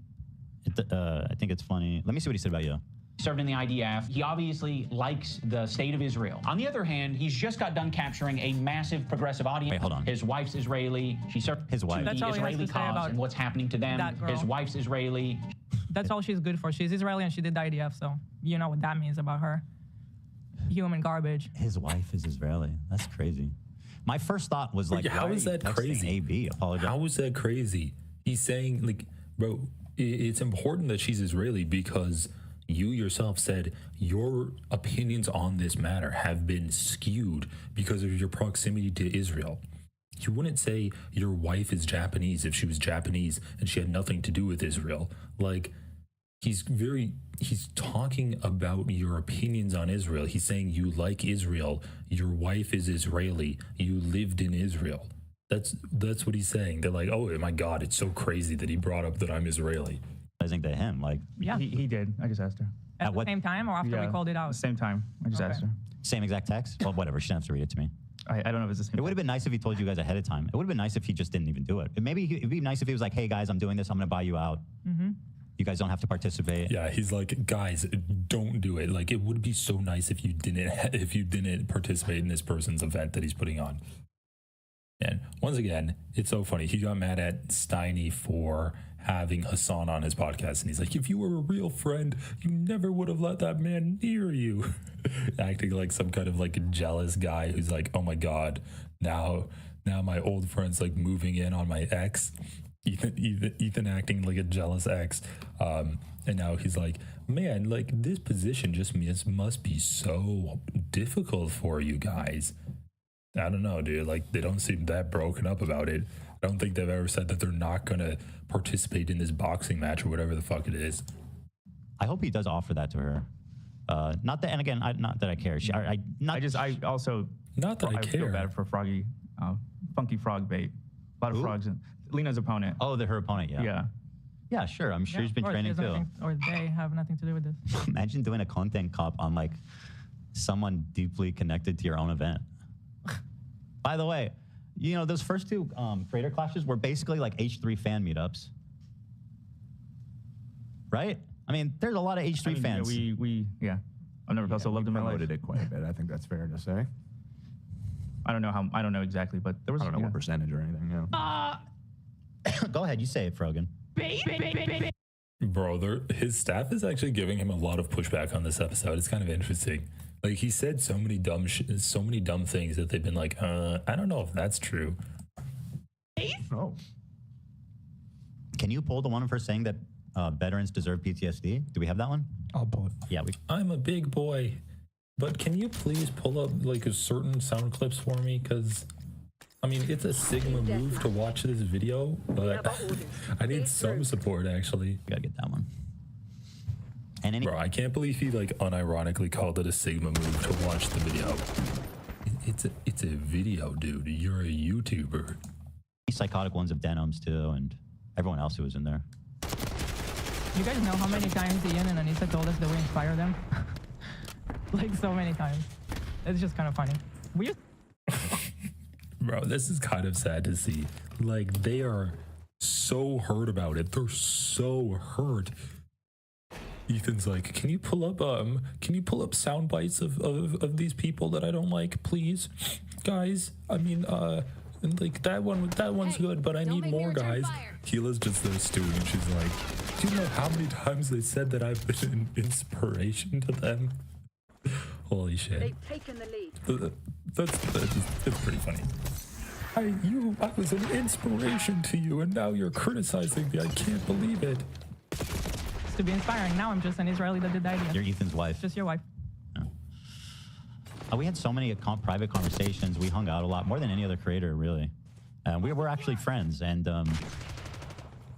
I think it's funny. Let me see what he said about you. served in the IDF. He obviously likes the state of Israel. On the other hand, he's just got done capturing a massive progressive audience. Wait, hold on. His wife's Israeli. She served His wife. to That's the all he has Israeli to say cause about and what's happening to them. that girl. His wife's Israeli. That's all she's good for. She's Israeli and she did the IDF, so you know what that means about her. Human garbage. His wife is Israeli. That's crazy. My first thought was like, how is that crazy? AB, apologize. How is that crazy? He's saying, like, bro, it's important that she's Israeli because you yourself said your opinions on this matter have been skewed because of your proximity to Israel. You wouldn't say your wife is Japanese if she was Japanese and she had nothing to do with Israel. Like, he's talking about your opinions on Israel. He's saying you like Israel. Your wife is Israeli. You lived in Israel. That's what he's saying. They're like, oh my God, it's so crazy that he brought up that I'm Israeli. I think to him, like, Yeah. He did. I just asked her. At the same time or after we called it out? Same time. I just asked her. Same exact text? Well, whatever. She doesn't have to read it to me. I don't know if it's the same. It would have been nice if he told you guys ahead of time. It would have been nice if he just didn't even do it. It'd be nice if he was like, hey guys, I'm doing this. I'm going to buy you out. Mm-hmm. You guys don't have to participate. Yeah, he's like, guys, don't do it. Like, it would be so nice if you didn't participate in this person's event that he's putting on. And once again, it's so funny. He got mad at Steiny for having Hassan on his podcast, and he's like, if you were a real friend, you never would have let that man near you. Acting like some kind of like a jealous guy who's like, oh my God, now my old friend's like moving in on my ex. Ethan acting like a jealous ex, and now he's like, man, like this position just must be so difficult for you guys. I don't know, dude. Like, they don't seem that broken up about it. I don't think they've ever said that they're not gonna participate in this boxing match or whatever the fuck it is. I hope he does offer that to her. Not that, and again, not that I care. I also not that I care. feel bad for Froggy, Funky Frog Bait. A lot of frogs. And Lena's opponent. Oh, her opponent. Yeah. Yeah. Yeah, sure. I'm sure he's been training too. Or they have nothing to do with this. Imagine doing a content cop on like someone deeply connected to your own event. By the way, you know, those first two creator clashes were basically like H3 fan meetups. Right? I mean, there's a lot of H3 fans. Yeah, I've never felt so loved in my life. Promoted it quite a bit. I think that's fair to say. I don't know exactly, but there was. I don't know what percentage or anything. Yeah. Go ahead, you say it, Frogan. Bro, his staff is actually giving him a lot of pushback on this episode. It's kind of interesting. Like, he said so many dumb things that they've been like, I don't know if that's true. Oh. Can you pull the one of her saying that veterans deserve PTSD? Do we have that one? I'll pull it. Yeah, I'm a big boy, but can you please pull up like a certain sound clips for me? Because, I mean, it's a Sigma move to watch this video, but I need some support, actually. Gotta get that one. And Bro, I can't believe he like unironically called it a Sigma move to watch the video. It's a video, dude. You're a YouTuber. Psychotic ones of Denims too, and everyone else who was in there. You guys know how many times Ian and Anissa told us that we inspire them? Like, so many times. It's just kind of funny. Bro, this is kind of sad to see. Like, they are so hurt about it. They're so hurt. Ethan's like, can you pull up sound bites of these people that I don't like, please? Guys, I mean, like that one's good, but I need more, guys. Hila's just there stewing, and she's like, do you know how many times they said that I've been an inspiration to them? Holy shit. They've taken the lead. That's pretty funny. I was an inspiration to you, and now you're criticizing me. I can't believe it. To be inspiring. Now I'm just an Israeli that did the idea. You're Ethan's wife. Just your wife. We had so many private conversations. We hung out a lot, more than any other creator, really. We were actually friends, and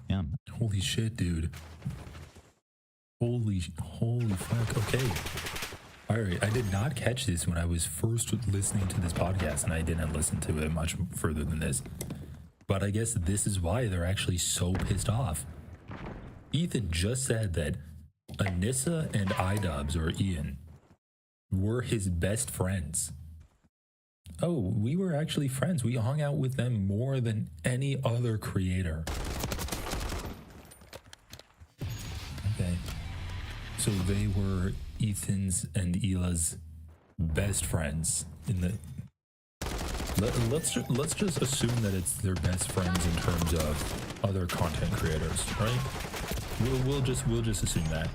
yeah. Holy shit, dude. Holy fuck. Okay. All right. I did not catch this when I was first listening to this podcast, and I didn't listen to it much further than this. But I guess this is why they're actually so pissed off. Ethan just said that Anissa and iDubbbz, or Ian, were his best friends. Oh, we were actually friends. We hung out with them more than any other creator. Okay. So they were Ethan's and Hila's best friends in the... Let's just assume that it's their best friends in terms of other content creators, right? We'll just assume that.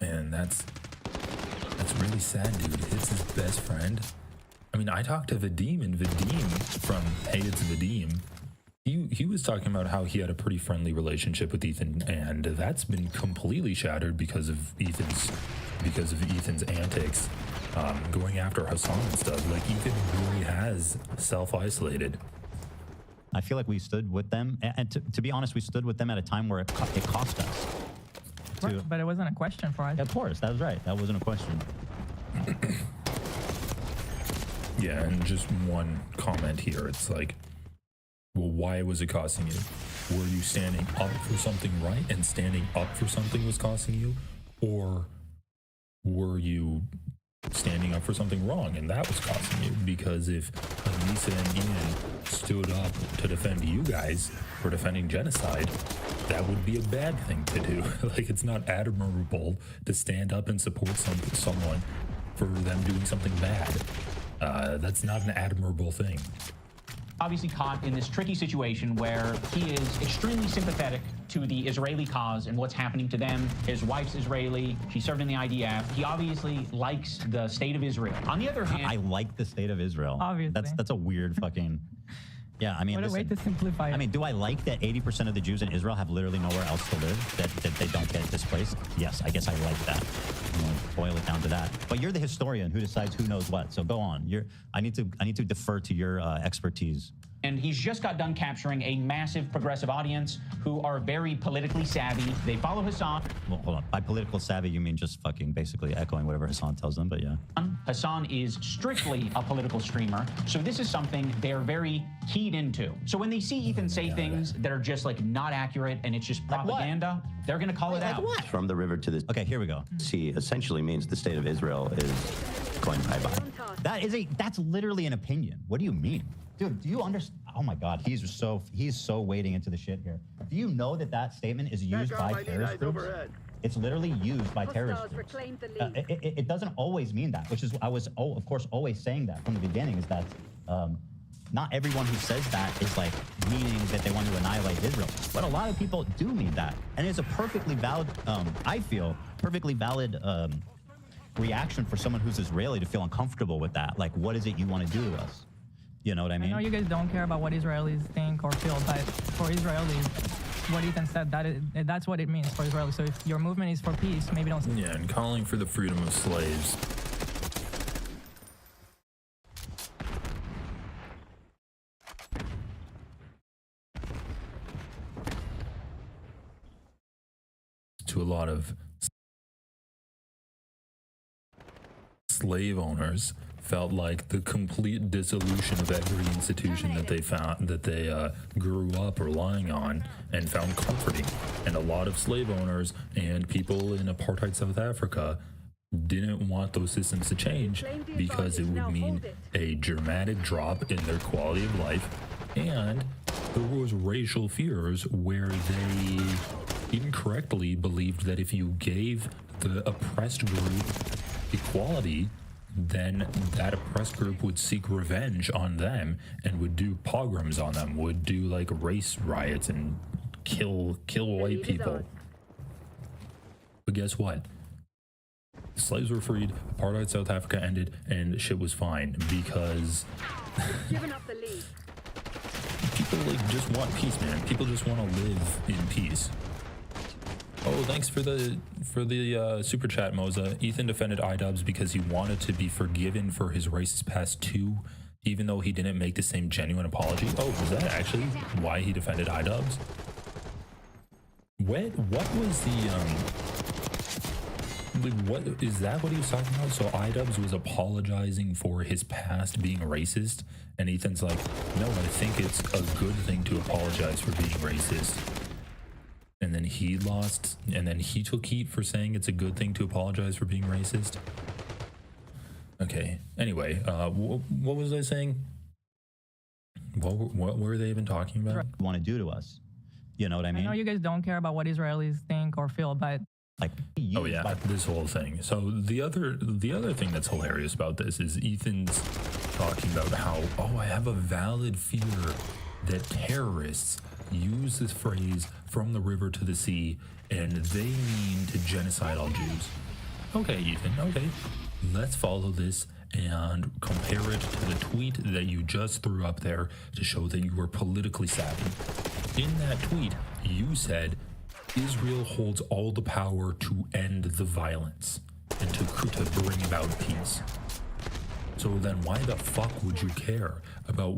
And that's really sad, dude. It's his best friend. I mean, I talked to Vadim, and Vadim from Hey It's Vadim, he was talking about how he had a pretty friendly relationship with Ethan, and that's been completely shattered because of Ethan's antics, going after Hassan and stuff. Like, Ethan really has self-isolated. I feel like we stood with them, and to be honest, we stood with them at a time where it cost us. Right, but it wasn't a question for us. Of course, that was right. That wasn't a question. Yeah, and just one comment here. It's like, well, why was it costing you? Were you standing up for something right and standing up for something was costing you? Or were you standing up for something wrong and that was costing you? Because if Anissa and Ian stood up to defend you guys for defending genocide, that would be a bad thing to do. Like, it's not admirable to stand up and support someone for them doing something bad. That's not an admirable thing. Obviously caught in this tricky situation where he is extremely sympathetic to the Israeli cause and what's happening to them. His wife's Israeli. She served in the IDF. He obviously likes the state of Israel. On the other hand, I like the state of Israel. Obviously. That's a weird fucking... Yeah, I mean, what a way to simplify it. I mean, do I like that 80% of the Jews in Israel have literally nowhere else to live, that they don't get displaced? Yes, I guess I like that. I'm gonna boil it down to that. But you're the historian who decides who knows what. So go on. I need to defer to your expertise. And he's just got done capturing a massive progressive audience who are very politically savvy. They follow Hassan. Well, hold on. By political savvy, you mean just fucking basically echoing whatever Hassan tells them, but yeah. Hassan is strictly a political streamer, so this is something they're very keyed into. So when they see Ethan say things that are just like not accurate and it's just propaganda, they're gonna call it out. What? From the river to the Okay, here we go. sea essentially means the state of Israel is going bye-bye. That's literally an opinion. What do you mean? Dude, do you understand? Oh my God, he's so wading into the shit here. Do you know that statement is used by terrorist groups? It's literally used by terrorist groups. It doesn't always mean that, which is I was of course always saying that from the beginning, is that not everyone who says that is like meaning that they want to annihilate Israel. But a lot of people do mean that. And it's a perfectly valid, I feel, perfectly valid reaction for someone who's Israeli to feel uncomfortable with that. Like, what is it you want to do to us? You know what I mean? I know you guys don't care about what Israelis think or feel, but for Israelis, what Ethan said, that's what it means for Israelis. So if your movement is for peace, maybe don't. Yeah, and calling for the freedom of slaves. To a lot of slave owners felt like the complete dissolution of every institution that they found, that they grew up relying on and found comforting. And a lot of slave owners and people in apartheid South Africa didn't want those systems to change because it would mean a dramatic drop in their quality of life. And there was racial fears where they incorrectly believed that if you gave the oppressed group equality, then that oppressed group would seek revenge on them and would do pogroms on them, would do like race riots and kill white people. But guess what? Slaves were freed, apartheid South Africa ended, and shit was fine because people like just want peace, man. People just want to live in peace. Oh, thanks for the super chat, Moza. Ethan defended iDubbbz because he wanted to be forgiven for his racist past too, even though he didn't make the same genuine apology. Oh, was that actually why he defended iDubbbz? What was what is that what he was talking about? So iDubbbz was apologizing for his past being racist, and Ethan's like, no, I think it's a good thing to apologize for being racist. And then he lost, and then he took heat for saying it's a good thing to apologize for being racist. Okay. Anyway, what was I saying? What were they even talking about? Want to do to us? You know what I mean? I know you guys don't care about what Israelis think or feel, but like, oh yeah, this whole thing. So the other thing that's hilarious about this is Ethan's talking about how, oh, I have a valid fear that terrorists use this phrase from the river to the sea and they mean to genocide all Jews. Okay, Ethan, okay. Let's follow this and compare it to the tweet that you just threw up there to show that you were politically savvy. In that tweet, you said Israel holds all the power to end the violence and to bring about peace. So then why the fuck would you care about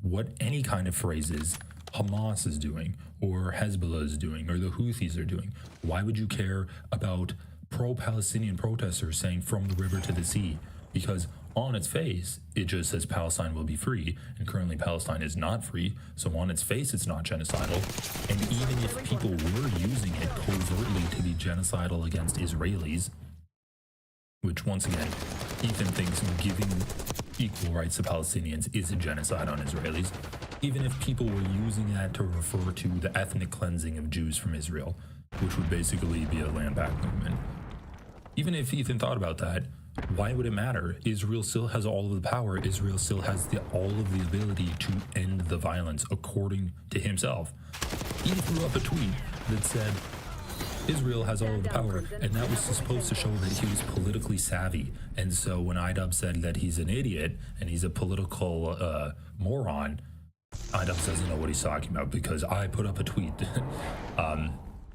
what any kind of phrases Hamas is doing or Hezbollah is doing or the Houthis are doing? Why would you care about pro-Palestinian protesters saying from the river to the sea? Because on its face, it just says Palestine will be free, and currently Palestine is not free, so on its face it's not genocidal. And even if people were using it covertly to be genocidal against Israelis, which once again, Ethan thinks giving equal rights to Palestinians is a genocide on Israelis, even if people were using that to refer to the ethnic cleansing of Jews from Israel, which would basically be a land back movement. Even if Ethan thought about that, why would it matter? Israel still has all of the power. Israel still has all of the ability to end the violence according to himself. He threw up a tweet that said, Israel has all of the power, and that was supposed to show that he was politically savvy. And so when iDubbbz said that he's an idiot and he's a political moron, iDubbbz doesn't know what he's talking about because I put up a tweet.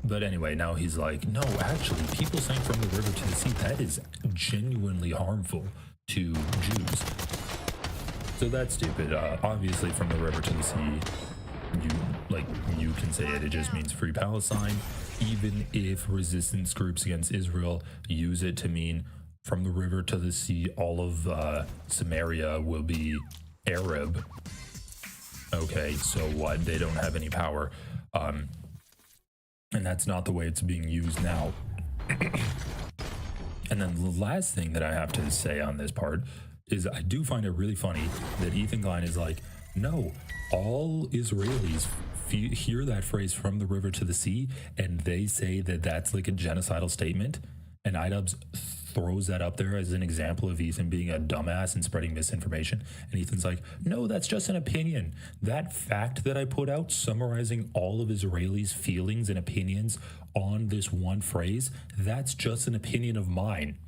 But anyway, now he's like, no, actually, people saying from the river to the sea, that is genuinely harmful to Jews. So that's stupid. Obviously, from the river to the sea, you can say it just means free Palestine. Even if resistance groups against Israel use it to mean from the river to the sea, all of Samaria will be Arab. Okay, so what? They don't have any power. And that's not the way it's being used now. And then the last thing that I have to say on this part is I do find it really funny that Ethan Klein is like, no, all Israelis hear that phrase from the river to the sea and they say that that's like a genocidal statement. And iDubbbz throws that up there as an example of Ethan being a dumbass and spreading misinformation. And Ethan's like, no, that's just an opinion. That fact that I put out summarizing all of Israelis' feelings and opinions on this one phrase, that's just an opinion of mine.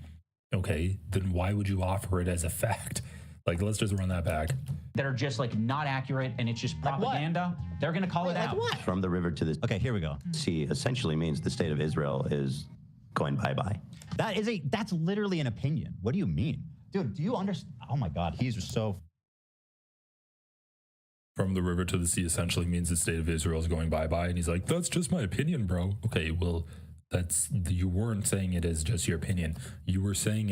Okay, then why would you offer it as a fact? Like, let's just run that back. That are just like not accurate and it's just propaganda. They're going to call it out. What? From the river to the Okay, here we go. sea essentially means the state of Israel is going bye-bye. That's literally an opinion. What do you mean? Dude, do you understand? Oh my God, he's so... From the river to the sea essentially means the state of Israel is going bye-bye. And he's like, that's just my opinion, bro. Okay, well, you weren't saying it as just your opinion. You were saying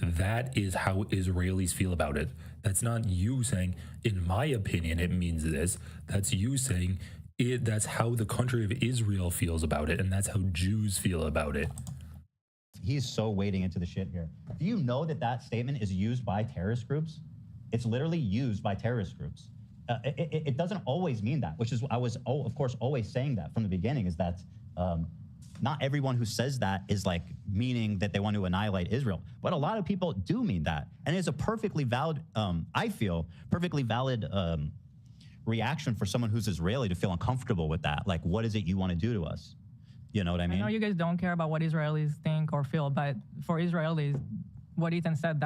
that is how Israelis feel about it. That's not you saying, in my opinion, it means this. That's you saying that's how the country of Israel feels about it. And that's how Jews feel about it. He's so wading into the shit here. Do you know that that statement is used by terrorist groups? It's literally used by terrorist groups. It doesn't always mean that, which is, I was, of course, always saying that from the beginning, is that not everyone who says that is like meaning that they want to annihilate Israel. But a lot of people do mean that. And it's a perfectly valid, I feel, perfectly valid reaction for someone who's Israeli to feel uncomfortable with that. Like, what is it you want to do to us? You know what I mean? I know you guys don't care about what Israelis think or feel, but for Israelis, what Ethan said,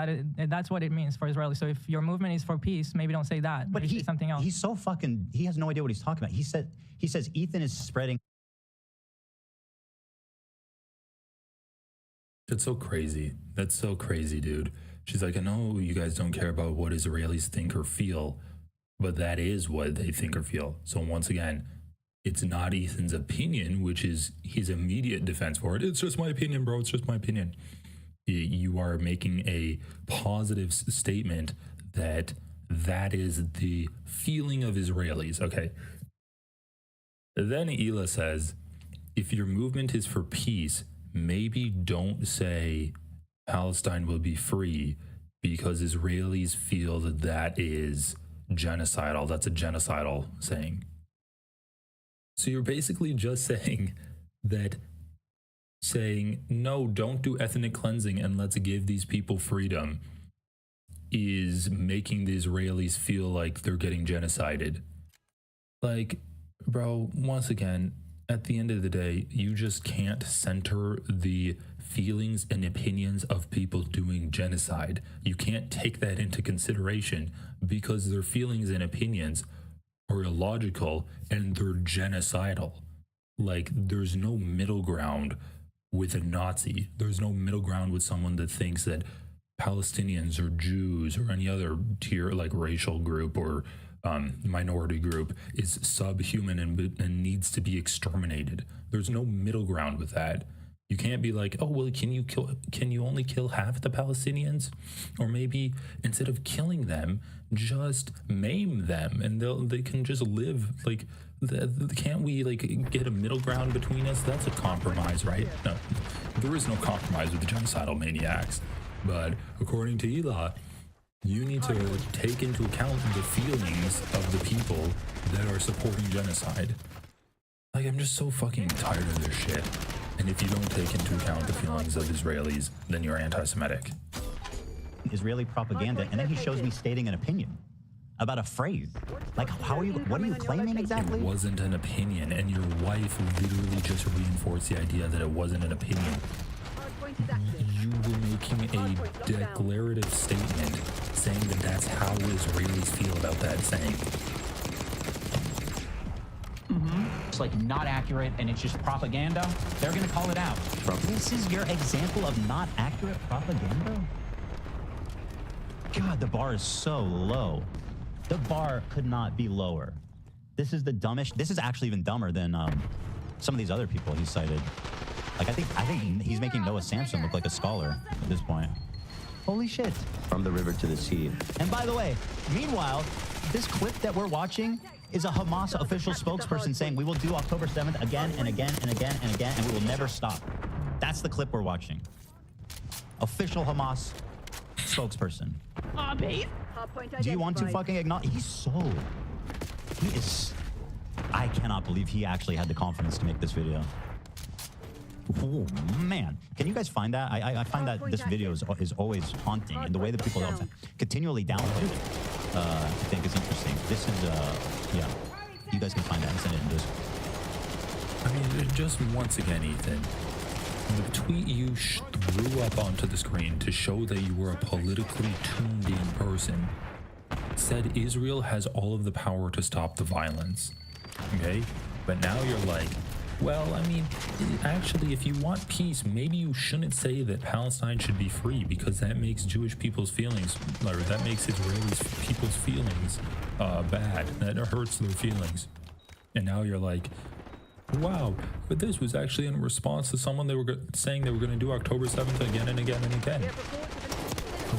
that's what it means for Israelis. So if your movement is for peace, maybe don't say that. But maybe say something else. He's so fucking, he has no idea what he's talking about. He says Ethan is spreading. That's so crazy. That's so crazy, dude. She's like, I know you guys don't care about what Israelis think or feel, but that is what they think or feel. So once again, it's not Ethan's opinion, which is his immediate defense for it. It's just my opinion, bro. It's just my opinion. You are making a positive statement that is the feeling of Israelis. Okay. Then Hila says, if your movement is for peace, maybe don't say Palestine will be free because Israelis feel that is genocidal. That's a genocidal saying. So you're basically just saying no, don't do ethnic cleansing and let's give these people freedom is making the Israelis feel like they're getting genocided. Like, bro, once again, at the end of the day, you just can't center the feelings and opinions of people doing genocide. You can't take that into consideration because their feelings and opinions are illogical and they're genocidal. Like, there's no middle ground with a Nazi. There's no middle ground with someone that thinks that Palestinians or Jews or any other tier, like racial group or minority group, is subhuman and needs to be exterminated. There's no middle ground with that. You can't be like, oh, well, can you only kill half the Palestinians? Or maybe instead of killing them, just maim them and they can just live. Like, can't we like get a middle ground between us? That's a compromise, right? No, there is no compromise with the genocidal maniacs. But according to Hila, you need to take into account the feelings of the people that are supporting genocide. Like, I'm just so fucking tired of this shit. And if you don't take into account the feelings of Israelis, then you're anti-Semitic. Israeli propaganda, and then he shows me stating an opinion about a phrase. Like, what are you claiming exactly? It wasn't an opinion, and your wife literally just reinforced the idea that it wasn't an opinion. You were making a declarative statement saying that that's how Israelis feel about that saying. It's like not accurate and it's just propaganda. They're going to call it out. This is your example of not accurate propaganda? God, the bar is so low. The bar could not be lower. This is the dumbest. This is actually even dumber than some of these other people he cited. Like, I think he's making Noah Samson look like a scholar at this point. Holy shit. From the river to the sea. And by the way, meanwhile, this clip that we're watching is a Hamas official spokesperson saying we will do October 7th again and again and again and again, and we will never stop. That's the clip we're watching. Official Hamas spokesperson. Do you want to fucking acknowledge? He is. I cannot believe he actually had the confidence to make this video. Oh man, can you guys find that? I find that this video is always haunting, and the way that people continually download it, I think is interesting. This is yeah, you guys can find that and send it in this. I mean, just once again, Ethan, the tweet you threw up onto the screen to show that you were a politically tuned in person said Israel has all of the power to stop the violence. Okay? But now you're like, well, I mean, actually, if you want peace, maybe you shouldn't say that Palestine should be free, because that makes Jewish people's feelings, or that makes Israeli people's feelings bad. That hurts their feelings. And now you're like, wow, but this was actually in response to someone they were saying they were going to do October 7th again and again and again.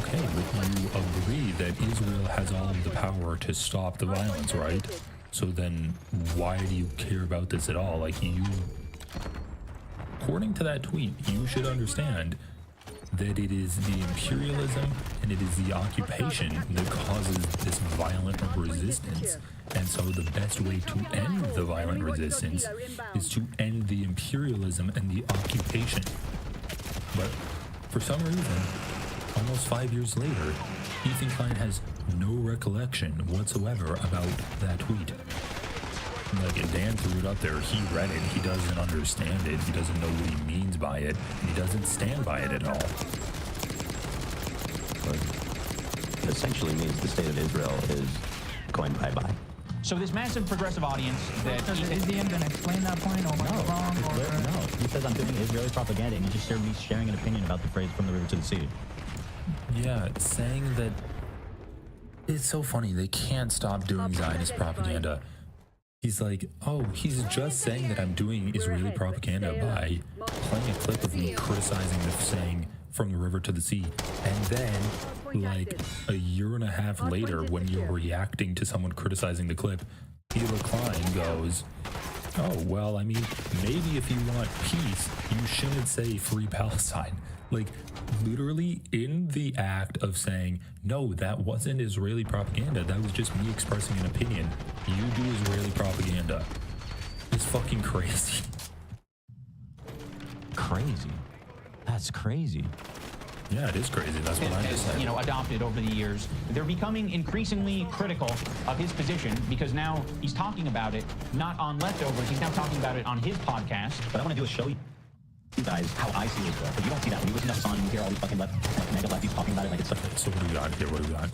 Okay, but you agree that Israel has all of the power to stop the violence, right? So then why do you care about this at all? Like, you, according to that tweet, you should understand that it is the imperialism and it is the occupation that causes this violent resistance. And so the best way to end the violent resistance is to end the imperialism and the occupation. But for some reason, almost 5 years later, Ethan Klein has no recollection whatsoever about that tweet. Like, Dan threw it up there, he read it, he doesn't understand it, he doesn't know what he means by it, and he doesn't stand by it at all. It essentially means the state of Israel is going bye-bye. So this massive progressive audience that... Is the end going to explain that point, or am I wrong? No, he says I'm doing Israeli propaganda, and you just heard me sharing an opinion about the phrase "from the river to the sea." Yeah, saying that... It's so funny, they can't stop doing Zionist propaganda. He's like, oh, he's just saying that I'm doing Israeli propaganda by playing a clip of me criticizing the saying "from the river to the sea." And then, like, a year and a half later, when you're reacting to someone criticizing the clip, Ethan Klein goes, oh, well, I mean, maybe if you want peace, you shouldn't say free Palestine. Like, literally in the act of saying, no, that wasn't Israeli propaganda, that was just me expressing an opinion, you do Israeli propaganda. It's fucking crazy. Crazy. That's crazy. Yeah, it is crazy. That's what I just said. You know, adopted over the years. They're becoming increasingly critical of his position because now he's talking about it not on Leftovers. He's now talking about it on his podcast. What I want to do is show you guys how I see Israel, because you don't see that when you listen to Hassan and you hear all these fucking mega lefties talking about it like it's such a... So what do we got here? What do we got?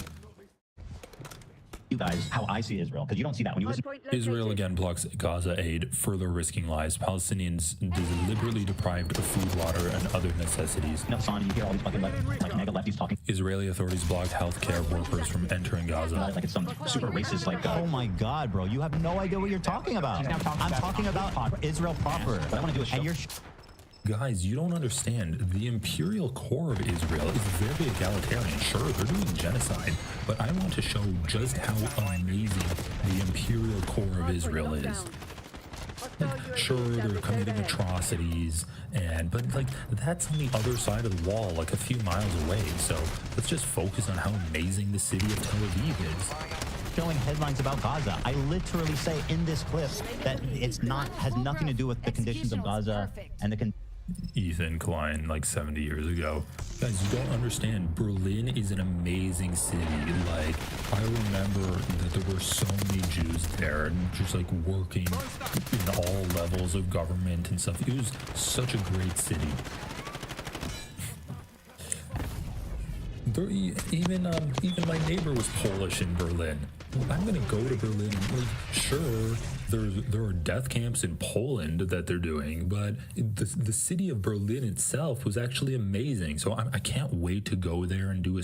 You guys how I see Israel, because you don't see that when you listen. Israel again blocks Gaza aid, further risking lives. Palestinians deliberately deprived of food, water, and other necessities. Hassan, you hear all these fucking mega lefties talking. Israeli authorities blocked healthcare workers from entering Gaza. Like it's some super racist, like, oh my God, bro, you have no idea what you're talking about. I'm talking about Israel proper. What I want to do is show... Guys, you don't understand. The imperial core of Israel is very egalitarian. Sure, they're doing genocide, but I want to show just how amazing the imperial core of Israel is. Like, sure, they're committing atrocities, but like, that's on the other side of the wall, like a few miles away. So let's just focus on how amazing the city of Tel Aviv is. Showing headlines about Gaza. I literally say in this clip that it's not, has nothing to do with the conditions of Gaza and the Ethan Klein, like 70 years ago. Guys, you don't understand. Berlin is an amazing city. Like, I remember that there were so many Jews there and just like working in all levels of government and stuff. It was such a great city. Even my neighbor was Polish in Berlin. I'm gonna go to Berlin. Like, sure, there are death camps in Poland that they're doing, but the city of Berlin itself was actually amazing. So I can't wait to go there and do a